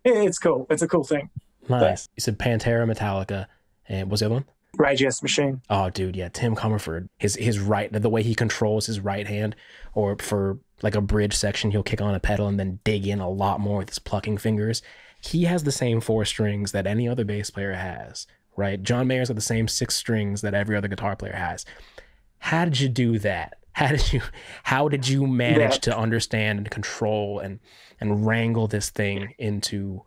it's cool. It's a cool thing. Nice. You said Pantera, Metallica, and what's the other one? Rage Against the Machine. Oh, dude, yeah. Tim Comerford, his right, the way he controls his right hand, or for like a bridge section, he'll kick on a pedal and then dig in a lot more with his plucking fingers. He has the same 4 strings that any other bass player has, right? John Mayer's got the same 6 strings that every other guitar player has. How did you do that? How did you manage to understand and control and wrangle this thing into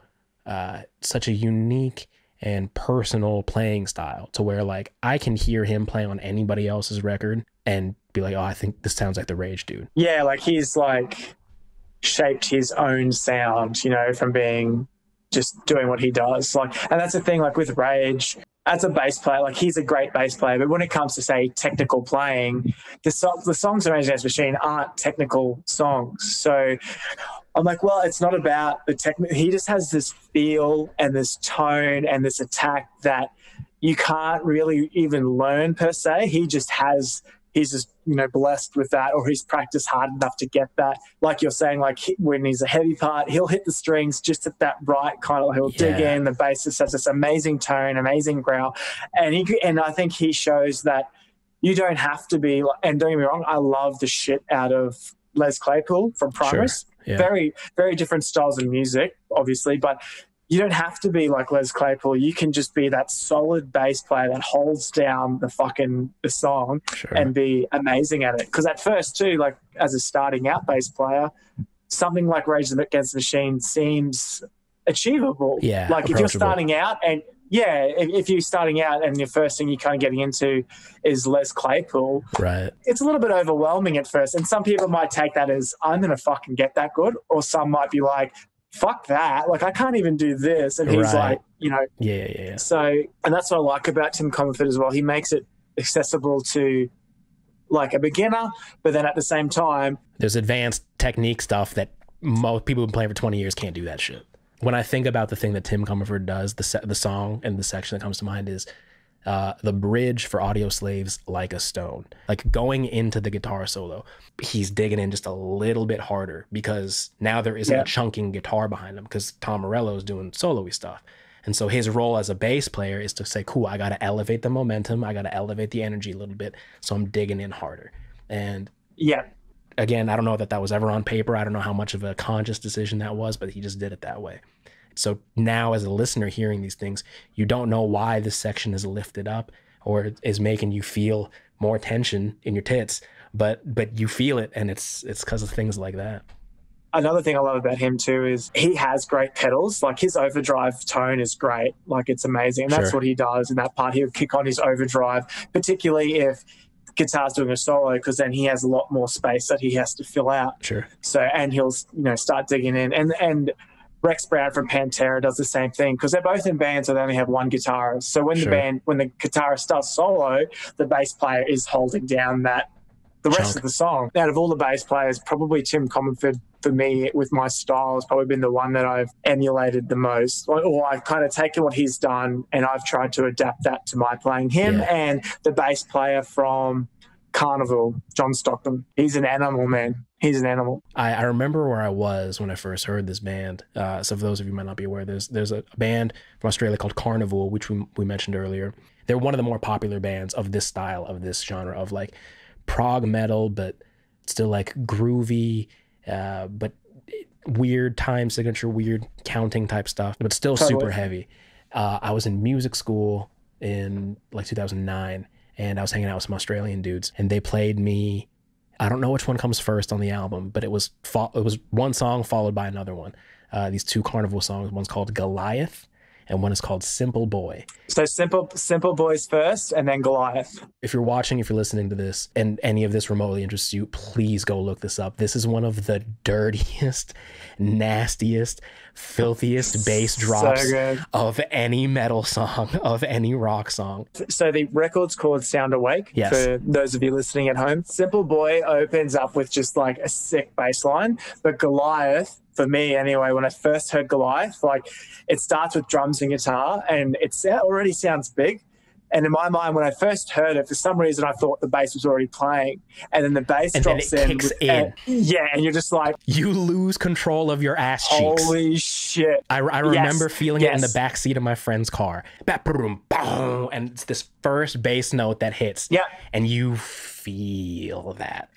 such a unique and personal playing style to where like I can hear him play on anybody else's record and be like, oh, I think this sounds like the Rage dude. Yeah, like he's like shaped his own sound, you know, from being just doing what he does. Like, and that's the thing, like with Rage, as a bass player, like he's a great bass player, but when it comes to say technical playing, the songs of Rage Against the Machine aren't technical songs. So I'm like, well, it's not about the technical. He just has this feel and this tone and this attack that you can't really even learn per se. He's just, you know, blessed with that, or he's practiced hard enough to get that. Like you're saying, like when he's a heavy part, he'll hit the strings just at that right kind of, he'll dig in. The bassist has this amazing tone, amazing growl. And I think he shows that you don't have to be, and don't get me wrong, I love the shit out of Les Claypool from Primus. Sure. Yeah. Very, very different styles of music, obviously, but you don't have to be like Les Claypool. You can just be that solid bass player that holds down the song and be amazing at it. Because at first too, like as a starting out bass player, something like Rage Against the Machine seems achievable. Yeah, like if you're starting out and if you're starting out and the first thing you're kind of getting into is Les Claypool, right? It's a little bit overwhelming at first. And some people might take that as, I'm going to fucking get that good. Or some might be like, fuck that. Like, I can't even do this. And he's like, you know. Yeah. So, and that's what I like about Tim Comerford as well. He makes it accessible to like a beginner, but then at the same time, there's advanced technique stuff that most people who've been playing for 20 years can't do that shit. When I think about the thing that Tim Comerford does, the song and the section that comes to mind is the bridge for Audio Slave's Like a Stone. Like going into the guitar solo, he's digging in just a little bit harder because now there isn't a chunking guitar behind him because Tom Morello's doing solo-y stuff. And so his role as a bass player is to say, cool, I got to elevate the momentum. I got to elevate the energy a little bit. So I'm digging in harder. And again, I don't know that was ever on paper. I don't know how much of a conscious decision that was, but he just did it that way. So now as a listener hearing these things, you don't know why this section is lifted up or is making you feel more tension in your tits, but you feel it, and it's because of things like that. Another thing I love about him too is he has great pedals. Like his overdrive tone is great. Like it's amazing. And that's what he does in that part. He'll kick on his overdrive, particularly if guitar's doing a solo, because then he has a lot more space that he has to fill out. Sure. So, and he'll, you know, start digging in. And Rex Brown from Pantera does the same thing because they're both in bands, so they only have one guitarist. So when when the guitarist does solo, the bass player is holding down the rest of the song. Out of all the bass players, probably Tim Comerford, for me, with my style, has probably been the one that I've emulated the most. Or I've kind of taken what he's done and I've tried to adapt that to my playing. Him and the bass player from Carnival, John Stockton. He's an animal, man. He's an animal. I remember where I was when I first heard this band. So for those of you who might not be aware, there's a band from Australia called Carnival, which we mentioned earlier. They're one of the more popular bands of this style, of this genre, of like prog metal, but still like groovy, but weird time signature, weird counting type stuff, but still super heavy. I was in music school in like 2009, and I was hanging out with some Australian dudes, and they played me, I don't know which one comes first on the album, but it was one song followed by another one. These two Carnival songs, one's called Goliath and one is called Simple Boy. So Simple Boy's first and then Goliath. If you're watching, if you're listening to this and any of this remotely interests you, please go look this up. This is one of the dirtiest, nastiest, filthiest bass drops of any metal song, of any rock song. So the record's called Sound Awake, for those of you listening at home. Simple Boy opens up with just like a sick bass line, but Goliath, for me anyway, when I first heard Goliath, like it starts with drums and guitar and it already sounds big. And in my mind, when I first heard it, for some reason, I thought the bass was already playing. And then the bass drops in. Kicks in. And you're just like... You lose control of your ass cheeks. Holy shit. I remember feeling it in the back seat of my friend's car. And it's this first bass note that hits. Yeah. And you feel that.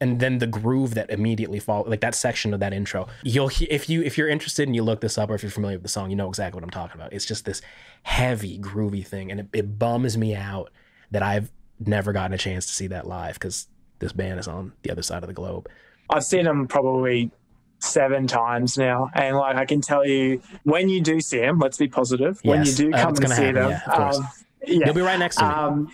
And then the groove that immediately follows, like that section of that intro. If you're interested and you look this up, or if you're familiar with the song, you know exactly what I'm talking about. It's just this heavy, groovy thing, and it bums me out that I've never gotten a chance to see that live because this band is on the other side of the globe. I've seen them probably 7 times now, and like I can tell you, when you do see them, let's be positive. When you do come and see them, yeah, of course. You'll be right next to me.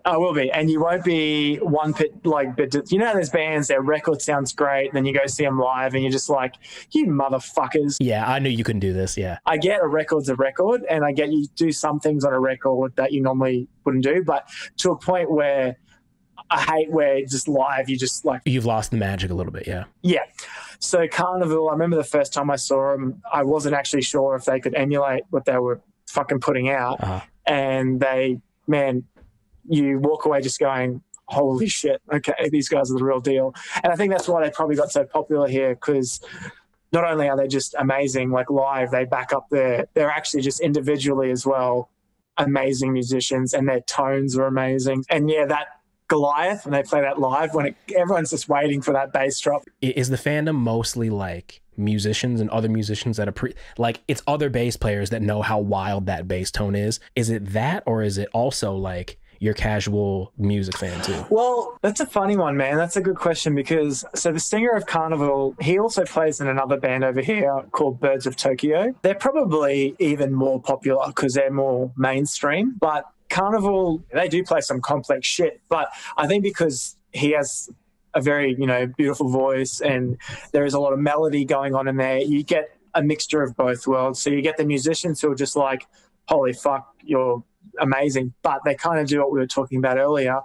I will be, and you won't be one bit like, but you know, there's bands, their record sounds great, and then you go see them live, and you're just like, you motherfuckers. Yeah, I knew you couldn't do this. Yeah, I get a record's a record, and I get you do some things on a record that you normally wouldn't do, but to a point where I hate where just live, you just like, you've lost the magic a little bit. Yeah. Yeah. So Carnival, I remember the first time I saw them, I wasn't actually sure if they could emulate what they were fucking putting out, and they, man, you walk away just going, holy shit, okay, these guys are the real deal. And I think that's why they probably got so popular here, because not only are they just amazing, like live, they back up they're actually just individually as well amazing musicians, and their tones are amazing. And yeah, that Goliath, when they play that live, when everyone's just waiting for that bass drop. Is the fandom mostly like musicians and other musicians that are like, it's other bass players that know how wild that bass tone is? Is it that, or is it also like your casual music fan too? Well, that's a funny one, man. That's a good question, because so the singer of Carnival, he also plays in another band over here called Birds of Tokyo. They're probably even more popular because they're more mainstream, but Carnival, they do play some complex shit, but I think because he has a very, you know, beautiful voice and there is a lot of melody going on in there, you get a mixture of both worlds. So you get the musicians who are just like, holy fuck, you're amazing, but they kind of do what we were talking about earlier.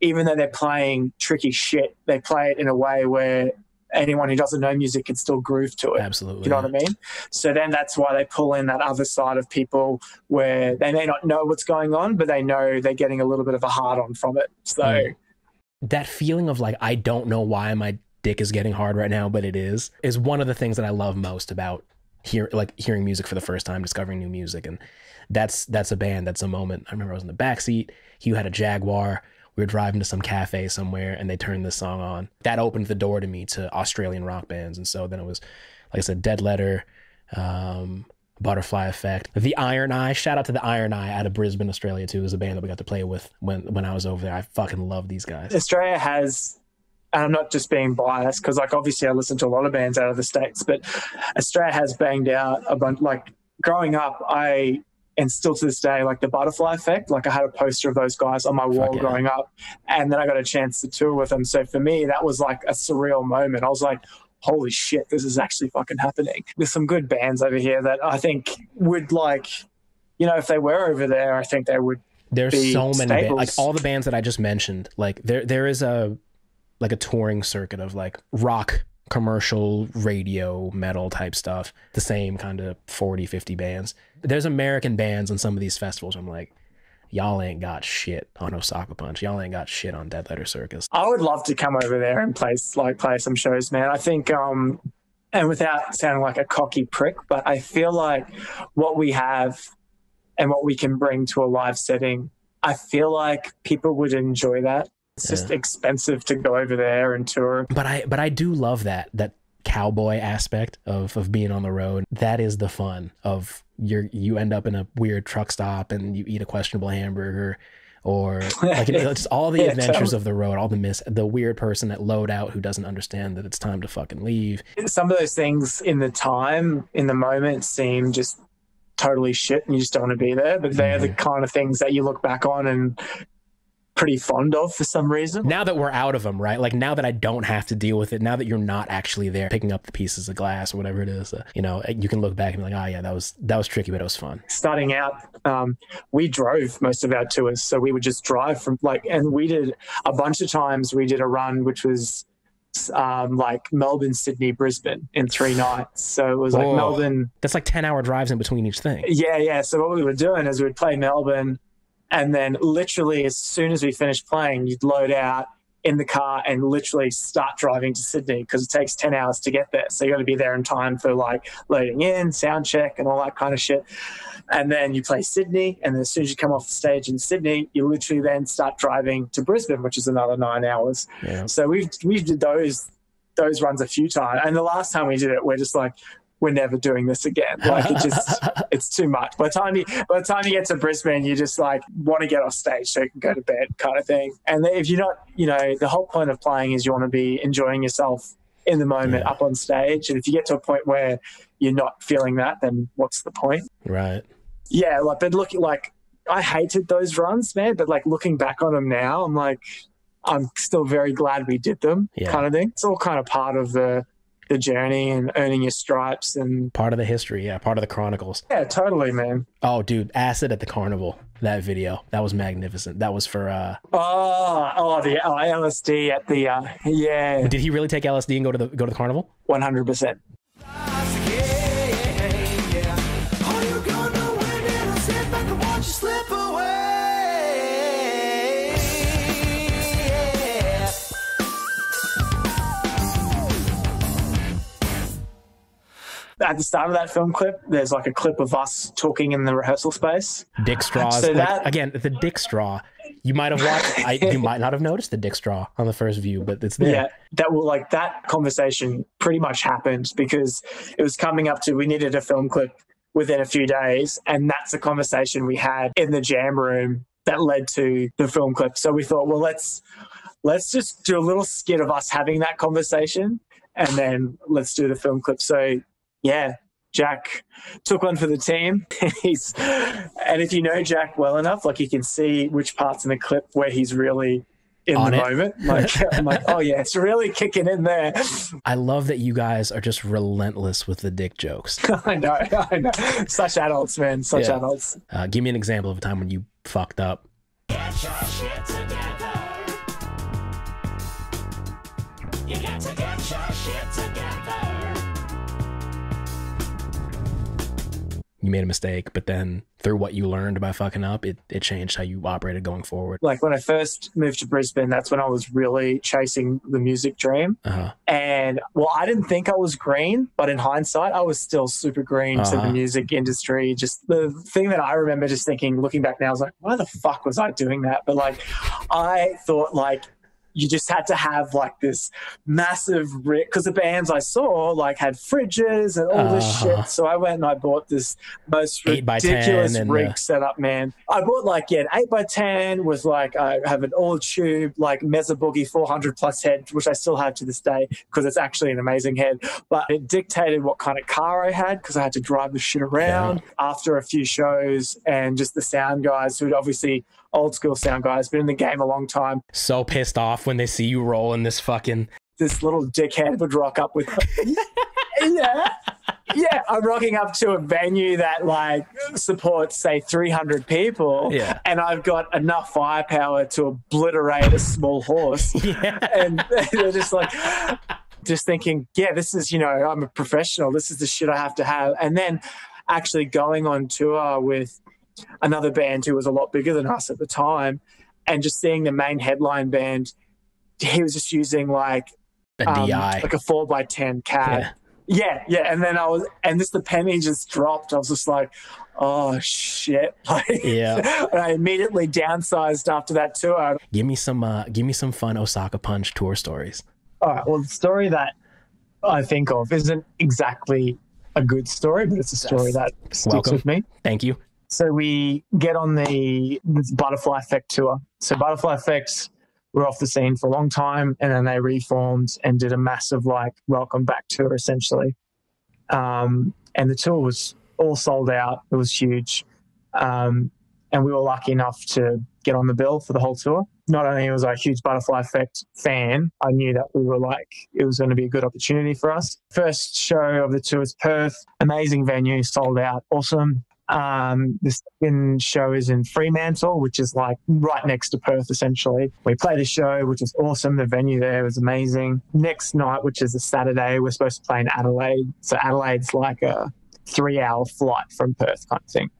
Even though they're playing tricky shit, they play it in a way where anyone who doesn't know music can still groove to it. Absolutely. You know what I mean? So then that's why they pull in that other side of people where they may not know what's going on, but they know they're getting a little bit of a hard on from it. So that feeling of like, I don't know why my dick is getting hard right now, but it is one of the things that I love most about hearing music for the first time, discovering new music. And that's a band, that's a moment. I remember I was in the backseat, Hugh had a Jaguar, we were driving to some cafe somewhere, and they turned this song on. That opened the door to me to Australian rock bands. And so then it was, like I said, Dead Letter, Butterfly Effect, the Iron Eye. Shout out to the Iron Eye out of Brisbane, Australia too. Is a band that we got to play with when I was over there. I fucking love these guys. Australia has, and I'm not just being biased, because like obviously I listen to a lot of bands out of the States, but Australia has banged out a bunch. Like growing up, and still to this day, like the Butterfly Effect, like I had a poster of those guys on my wall growing up, and then I got a chance to tour with them. So for me, that was like a surreal moment. I was like, holy shit, this is actually fucking happening. There's some good bands over here that I think would, like, you know, if they were over there, I think they would. There's so many bands, like all the bands that I just mentioned. Like there is a touring circuit of like rock, commercial, radio, metal type stuff. The same kind of 40, 50 bands. There's American bands on some of these festivals. I'm like, y'all ain't got shit on Osaka Punch. Y'all ain't got shit on Dead Letter Circus. I would love to come over there and play some shows, man. I think, and without sounding like a cocky prick, but I feel like what we have and what we can bring to a live setting, I feel like people would enjoy that. It's just expensive to go over there and tour. But I do love that cowboy aspect of being on the road. That is the fun of you end up in a weird truck stop and you eat a questionable hamburger, or like it's all the adventures of the road, all the weird person at loadout who doesn't understand that it's time to fucking leave. Some of those things in the moment seem just totally shit and you just don't want to be there, but they're the kind of things that you look back on and pretty fond of for some reason. Now that we're out of them, right? Like now that I don't have to deal with it, now that you're not actually there picking up the pieces of glass or whatever it is, you know, you can look back and be like, oh yeah, that was tricky, but it was fun. Starting out, we drove most of our tours. So we would just drive from and we did a bunch of times, we did a run, which was like Melbourne, Sydney, Brisbane in 3 nights. So it was like Melbourne. That's like 10-hour drives in between each thing. Yeah. So what we were doing is we'd play Melbourne, and then literally as soon as we finished playing, you'd load out in the car and literally start driving to Sydney, because it takes 10 hours to get there. So you got to be there in time for like loading in, sound check and all that kind of shit. And then you play Sydney, and then as soon as you come off the stage in Sydney, you literally then start driving to Brisbane, which is another 9 hours. Yeah. So we did those runs a few times. And the last time we did it, we're just like, we're never doing this again. Like it's too much. By the time you get to Brisbane, you just like want to get off stage so you can go to bed kind of thing. And if you're not, you know, the whole point of playing is you want to be enjoying yourself in the moment up on stage. And if you get to a point where you're not feeling that, then what's the point? Right. Yeah, like, but looking like, I hated those runs, man, but like looking back on them now, I'm like, I'm still very glad we did them, kind of thing. It's all kind of part of the journey and earning your stripes and part of the history, part of the chronicles. Yeah, totally, man. Oh, dude, Acid at the Carnival, that video, that was magnificent. That was for the LSD at the yeah. But did he really take LSD and go to the carnival? 100%. At the start of that film clip, there's like a clip of us talking in the rehearsal space. Dick straws. So like, again, the dick straw. You might have watched. You might not have noticed the dick straw on the first view, but it's there. Yeah, that conversation pretty much happened because it was coming up to, we needed a film clip within a few days, and that's a conversation we had in the jam room that led to the film clip. So we thought, well, let's just do a little skit of us having that conversation, and then let's do the film clip. So yeah, Jack took one for the team. And if you know Jack well enough, like, you can see which parts in the clip where he's really in the moment. Like, I'm like, oh yeah, it's really kicking in there. I love that you guys are just relentless with the dick jokes. I know. Such adults, man. Such adults. Give me an example of a time when you fucked up. Get your shit together. You got to get your shit together. You made a mistake, but then through what you learned by fucking up, it changed how you operated going forward. Like, when I first moved to Brisbane, that's when I was really chasing the music dream. And, well, I didn't think I was green, but in hindsight, I was still super green to the music industry. Just the thing that I remember just thinking, looking back now, I was like, why the fuck was I doing that? But, like, I thought, like, you just had to have like this massive rig, because the bands I saw like had fridges and all this shit. So I went and I bought this most ridiculous rig setup, man. I bought like, an 8x10 with like, I have an all tube, like Mesa Boogie 400 plus head, which I still have to this day because it's actually an amazing head. But it dictated what kind of car I had because I had to drive the shit around after a few shows, and just the sound guys who'd obviously, old school sound guys, been in the game a long time. So pissed off when they see you rolling this fucking... This little dickhead would rock up with... Yeah, I'm rocking up to a venue that like supports, say, 300 people, and I've got enough firepower to obliterate a small horse. And they're just like... Just thinking, yeah, this is, you know, I'm a professional. This is the shit I have to have. And then actually going on tour with another band who was a lot bigger than us at the time, and just seeing the main headline band, he was just using like a DI, like a 4x10 cab. And then the penny just dropped. I was just like, oh shit. Like, and I immediately downsized after that tour. Give me some fun Osaka Punch tour stories. All right, well, the story that I think of isn't exactly a good story, but it's a story that sticks with me. Thank you. So we get on this Butterfly Effect tour. So Butterfly Effect were off the scene for a long time, and then they reformed and did a massive like welcome back tour essentially. And the tour was all sold out. It was huge. And we were lucky enough to get on the bill for the whole tour. Not only was I a huge Butterfly Effect fan, I knew that we were like, it was going to be a good opportunity for us. First show of the tour is Perth. Amazing venue, sold out, awesome. The second show is in Fremantle, which is like right next to Perth, essentially. We play the show, which is awesome. The venue there was amazing. Next night, which is a Saturday, we're supposed to play in Adelaide. So Adelaide's like a 3-hour flight from Perth kind of thing.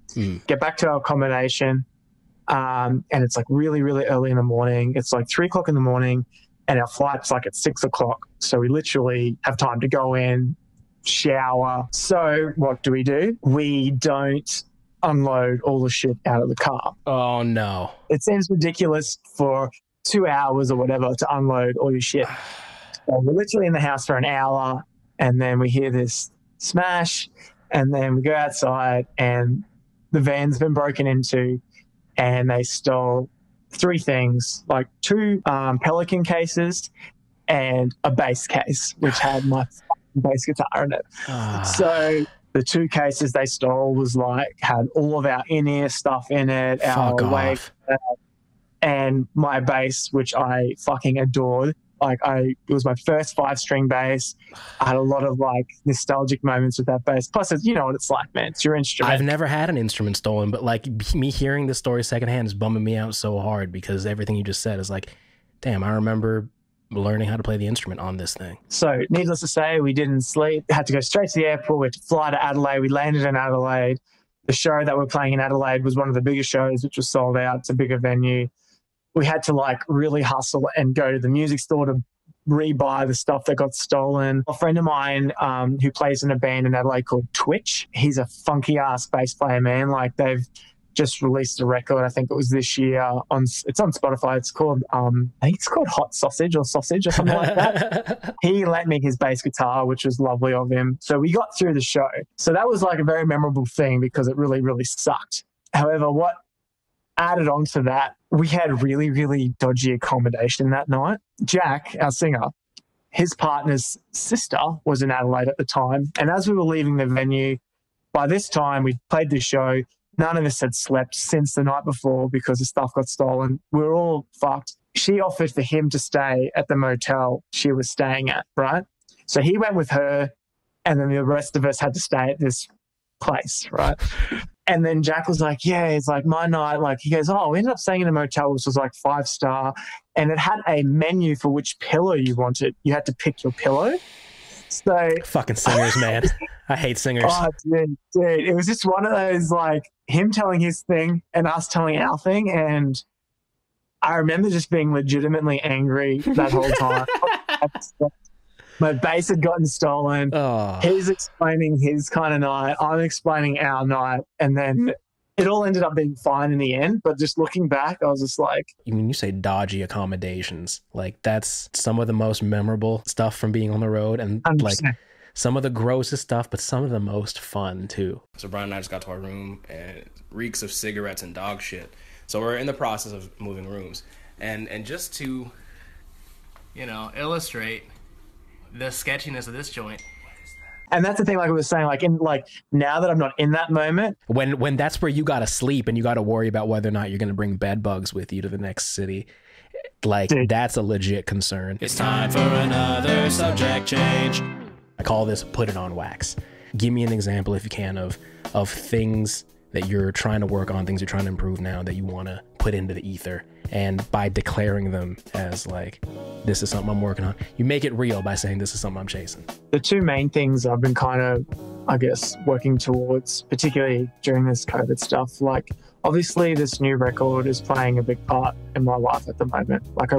Get back to our accommodation, and it's like really, really early in the morning. It's like 3 o'clock in the morning, and our flight's like at 6 o'clock. So we literally have time to go in, shower. So what do? We don't unload all the shit out of the car. Oh no. It seems ridiculous for 2 hours or whatever to unload all your shit. So we're literally in the house for an hour, and then we hear this smash, and then we go outside, and the van's been broken into, and they stole 3 things, like 2 Pelican cases and a bass case, which had my bass guitar in it. So the 2 cases they stole was like, had all of our in-ear stuff in it, our wave, and my bass, which I fucking adored. Like it was my first 5-string bass. I had a lot of like nostalgic moments with that bass. Plus, you know what it's like, man. It's your instrument. I've never had an instrument stolen, but like me hearing this story secondhand is bumming me out so hard because everything you just said is like, damn, I remember learning how to play the instrument on this thing. So needless to say, we didn't sleep. Had to go straight to the airport. We had to fly to Adelaide. We landed in Adelaide. The show that we're playing in Adelaide was one of the biggest shows, which was sold out. It's a bigger venue. We had to like really hustle and go to the music store to rebuy the stuff that got stolen. A friend of mine who plays in a band in Adelaide called Twitch, he's a funky ass bass player, man. Like they've just released a record. I think it was this year. It's on Spotify. It's called I think it's called Hot Sausage or Sausage or something like that. He lent me his bass guitar, which was lovely of him. So we got through the show. So that was like a very memorable thing because it really, really sucked. However, what added on to that, we had really, really dodgy accommodation that night. Jack, our singer, his partner's sister was in Adelaide at the time. And as we were leaving the venue, by this time we played the show. None of us had slept since the night before because the stuff got stolen. We were all fucked. She offered for him to stay at the motel she was staying at, right? So he went with her, and then the rest of us had to stay at this place, right? And then Jack was like, yeah, it's like my night. Like he goes, oh, we ended up staying in a motel, which was like 5-star. And it had a menu for which pillow you wanted. You had to pick your pillow. So fucking singers, man. I hate singers. Oh, dude. It was just one of those, like him telling his thing and us telling our thing. And I remember just being legitimately angry that whole time. My bass had gotten stolen. Oh. He's explaining his kind of night. I'm explaining our night. And then it all ended up being fine in the end. But just looking back, I was just like... You mean, you say dodgy accommodations. Like, that's some of the most memorable stuff from being on the road. And 100%. like some of the grossest stuff, but some of the most fun, too. So Brian and I just got to our room, and it reeks of cigarettes and dog shit. So we're in the process of moving rooms. And just to, you know, illustrate the sketchiness of this joint. And that's the thing, like I was saying, like in like now that I'm not in that moment. When that's where you gotta sleep and you gotta worry about whether or not you're gonna bring bed bugs with you to the next city. Like, dude, that's a legit concern. It's time for another subject change. I call this put it on wax. Give me an example, if you can, of things that you're trying to work on, things you're trying to improve now that you want to put into the ether. And by declaring them as like, this is something I'm working on, you make it real by saying this is something I'm chasing. The two main things I've been kind of, I guess, working towards, particularly during this COVID stuff, like obviously this new record is playing a big part in my life at the moment. Like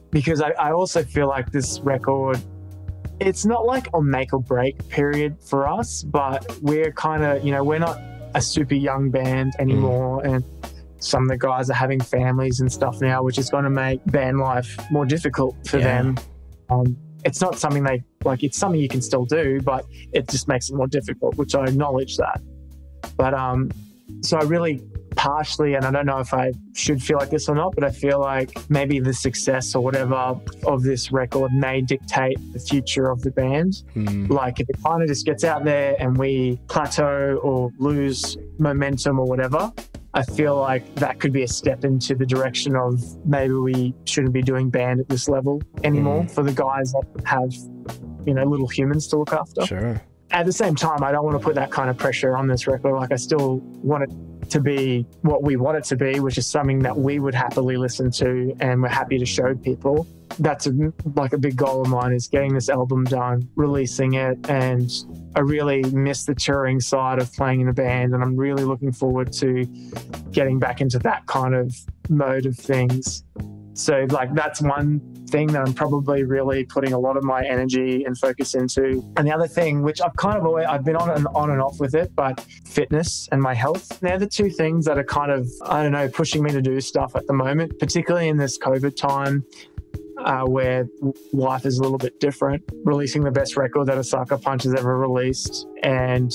because I also feel like this record, it's not like a make or break period for us, but we're kind of, you know, we're not a super young band anymore. And some of the guys are having families and stuff now, which is going to make band life more difficult for them. It's not something it's something you can still do, but it just makes it more difficult, which I acknowledge that. But so I really partially, and I don't know if I should feel like this or not, but I feel like maybe the success or whatever of this record may dictate the future of the band. Like if it kind of just gets out there and we plateau or lose momentum or whatever, I feel like that could be a step into the direction of maybe we shouldn't be doing band at this level anymore for the guys that have, you know, little humans to look after. Sure. At the same time, I don't want to put that kind of pressure on this record. Like I still want it to be what we want it to be, which is something that we would happily listen to and we're happy to show people. That's a big goal of mine, is getting this album done, releasing it. And I really miss the touring side of playing in a band, and I'm really looking forward to getting back into that kind of mode of things. So like that's one thing that I'm probably really putting a lot of my energy and focus into. And the other thing, which I've been on and off with it, but fitness and my health, they're the two things that are kind of, I don't know, pushing me to do stuff at the moment, particularly in this COVID time. Where life is a little bit different, releasing the best record that Osaka Punch has ever released and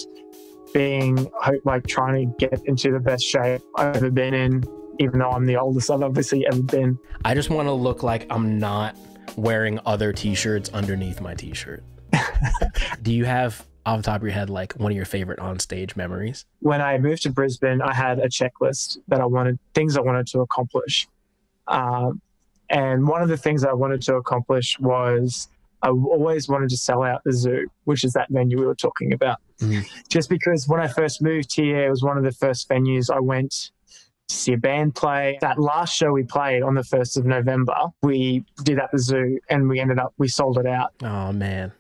trying to get into the best shape I've ever been in, even though I'm the oldest I've obviously ever been. I just want to look like I'm not wearing other t-shirts underneath my t-shirt. Do you have, off the top of your head, like one of your favorite on-stage memories? When I moved to Brisbane, I had a checklist that things I wanted to accomplish. And one of the things I wanted to accomplish was I always wanted to sell out the Zoo, which is that venue we were talking about. Just because when I first moved here, it was one of the first venues I went to see a band play. That last show we played on the 1st of November, we did at the Zoo, and we sold it out. Oh, man.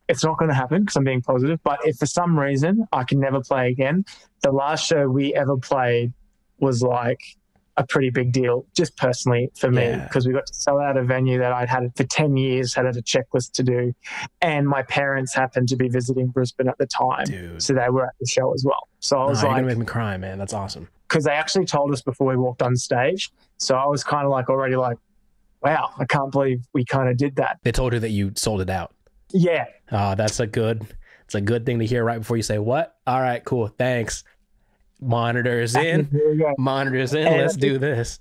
It's not going to happen because I'm being positive, but if for some reason I can never play again, the last show we ever played was like a pretty big deal, just personally for me, because we got to sell out a venue that I'd had for 10 years, had a checklist to do. And my parents happened to be visiting Brisbane at the time. Dude. So they were at the show as well. So I was you're like, going to make me cry, man. That's awesome. Because they actually told us before we walked on stage. So I was kind of like already like, wow, I can't believe we kind of did that. They told you that you sold it out. Yeah. It's a good thing to hear right before you say, what? All right, cool. Thanks. Monitors in. Monitors in. Let's do this.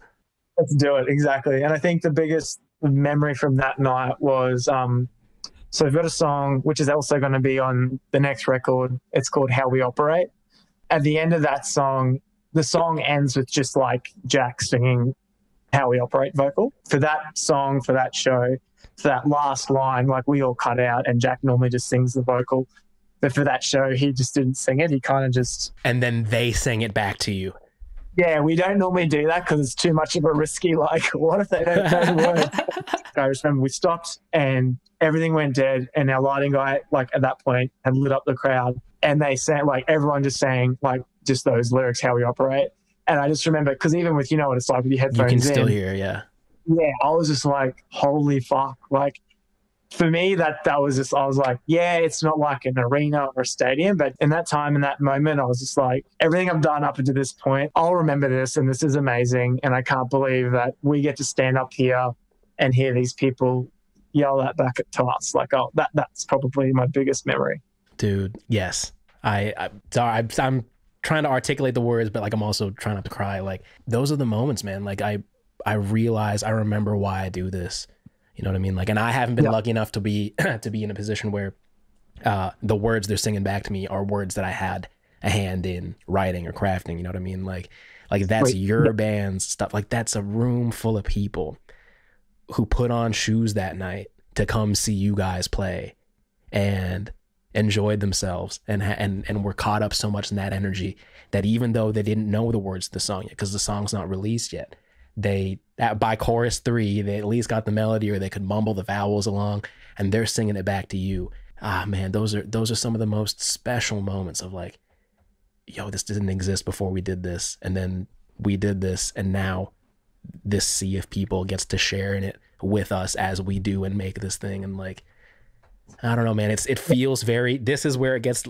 Let's do it. Exactly. And I think the biggest memory from that night was, so we've got a song, which is also going to be on the next record. It's called How We Operate. At the end of that song, the song ends with just like Jack singing How We Operate vocal. For that song, for that show, for that last line, like we all cut out and Jack normally just sings the vocal. But for that show, he just didn't sing it. He kind of just... And then they sang it back to you. Yeah, we don't normally do that because it's too much of a risky, like, what if they don't know the words? I just remember we stopped and everything went dead, and our lighting guy, like, at that point had lit up the crowd, and they sang, like, everyone just sang, like, just those lyrics, How We Operate. And I just remember, because even with, you know what it's like with your headphones you can still hear, yeah. Yeah, I was just like, holy fuck. Like, for me, that was just, I was like, yeah, it's not like an arena or a stadium, but in that time, in that moment, I was just like, everything I've done up until this point, I'll remember this, and this is amazing, and I can't believe that we get to stand up here and hear these people yell that back to us. Like, oh, that's probably my biggest memory. Dude, yes. I'm trying to articulate the words, but like I'm also trying not to cry. Like, those are the moments, man. Like, I realize, I remember why I do this. You know what I mean? Like, and I haven't been lucky enough to be in a position where the words they're singing back to me are words that I had a hand in writing or crafting. You know what I mean? Like that's your band's stuff. Like, that's a room full of people who put on shoes that night to come see you guys play and enjoyed themselves and were caught up so much in that energy that even though they didn't know the words to the song yet, because the song's not released yet, by chorus 3, they at least got the melody, or they could mumble the vowels along, and they're singing it back to you. Ah, man, those are some of the most special moments of like, yo, this didn't exist before we did this, and then we did this, and now this sea of people gets to share in it with us as we do and make this thing. And like, I don't know, man, it feels very, this is where it gets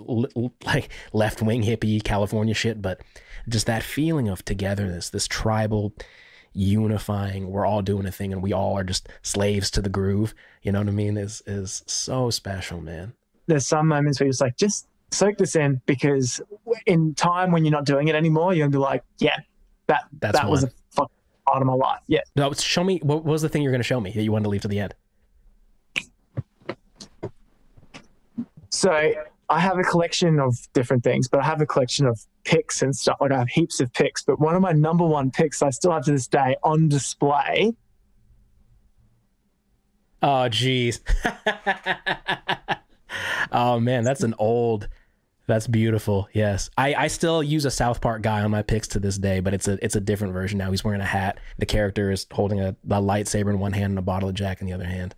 like left-wing hippie California shit, but just that feeling of togetherness, this tribal unifying, we're all doing a thing and we all are just slaves to the groove, you know what I mean, is so special, man. There's some moments where you're just like, just soak this in, because in time when you're not doing it anymore, you're gonna be like, yeah, that was a fucking part of my life. Yeah. No, show me, what was the thing you're gonna show me that you wanted to leave to the end? So I have a collection of different things, but I have a collection of pics and stuff. Like, I have heaps of pics, but one of my number one pics I still have to this day on display. Oh, geez. Oh, man, that's beautiful. Yes. I still use a South Park guy on my pics to this day, but it's a different version now. He's wearing a hat. The character is holding a lightsaber in one hand and a bottle of Jack in the other hand.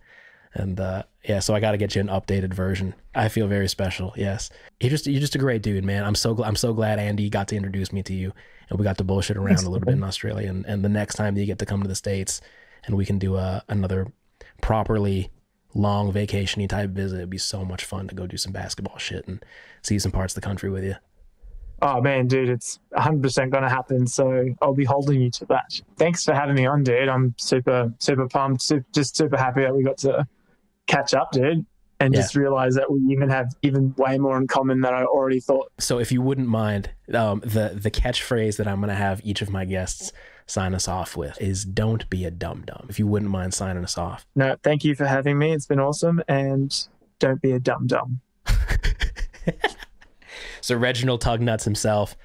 And yeah, so I got to get you an updated version. I feel very special. Yes, you're just a great dude, man. I'm so glad Andy got to introduce me to you, and we got to bullshit around a little bit in Australia. And the next time that you get to come to the States, and we can do another properly long vacation-y type visit, it'd be so much fun to go do some basketball shit and see some parts of the country with you. Oh man, dude, it's 100% going to happen. So I'll be holding you to that. Thanks for having me on, dude. I'm super pumped, just super happy that we got to catch up, dude, and just realize that we even have way more in common than I already thought. So if you wouldn't mind, the catchphrase that I'm going to have each of my guests sign us off with is don't be a dum-dum. If you wouldn't mind signing us off. No, thank you for having me. It's been awesome. And don't be a dum-dum. So Reginald Tugnuts himself.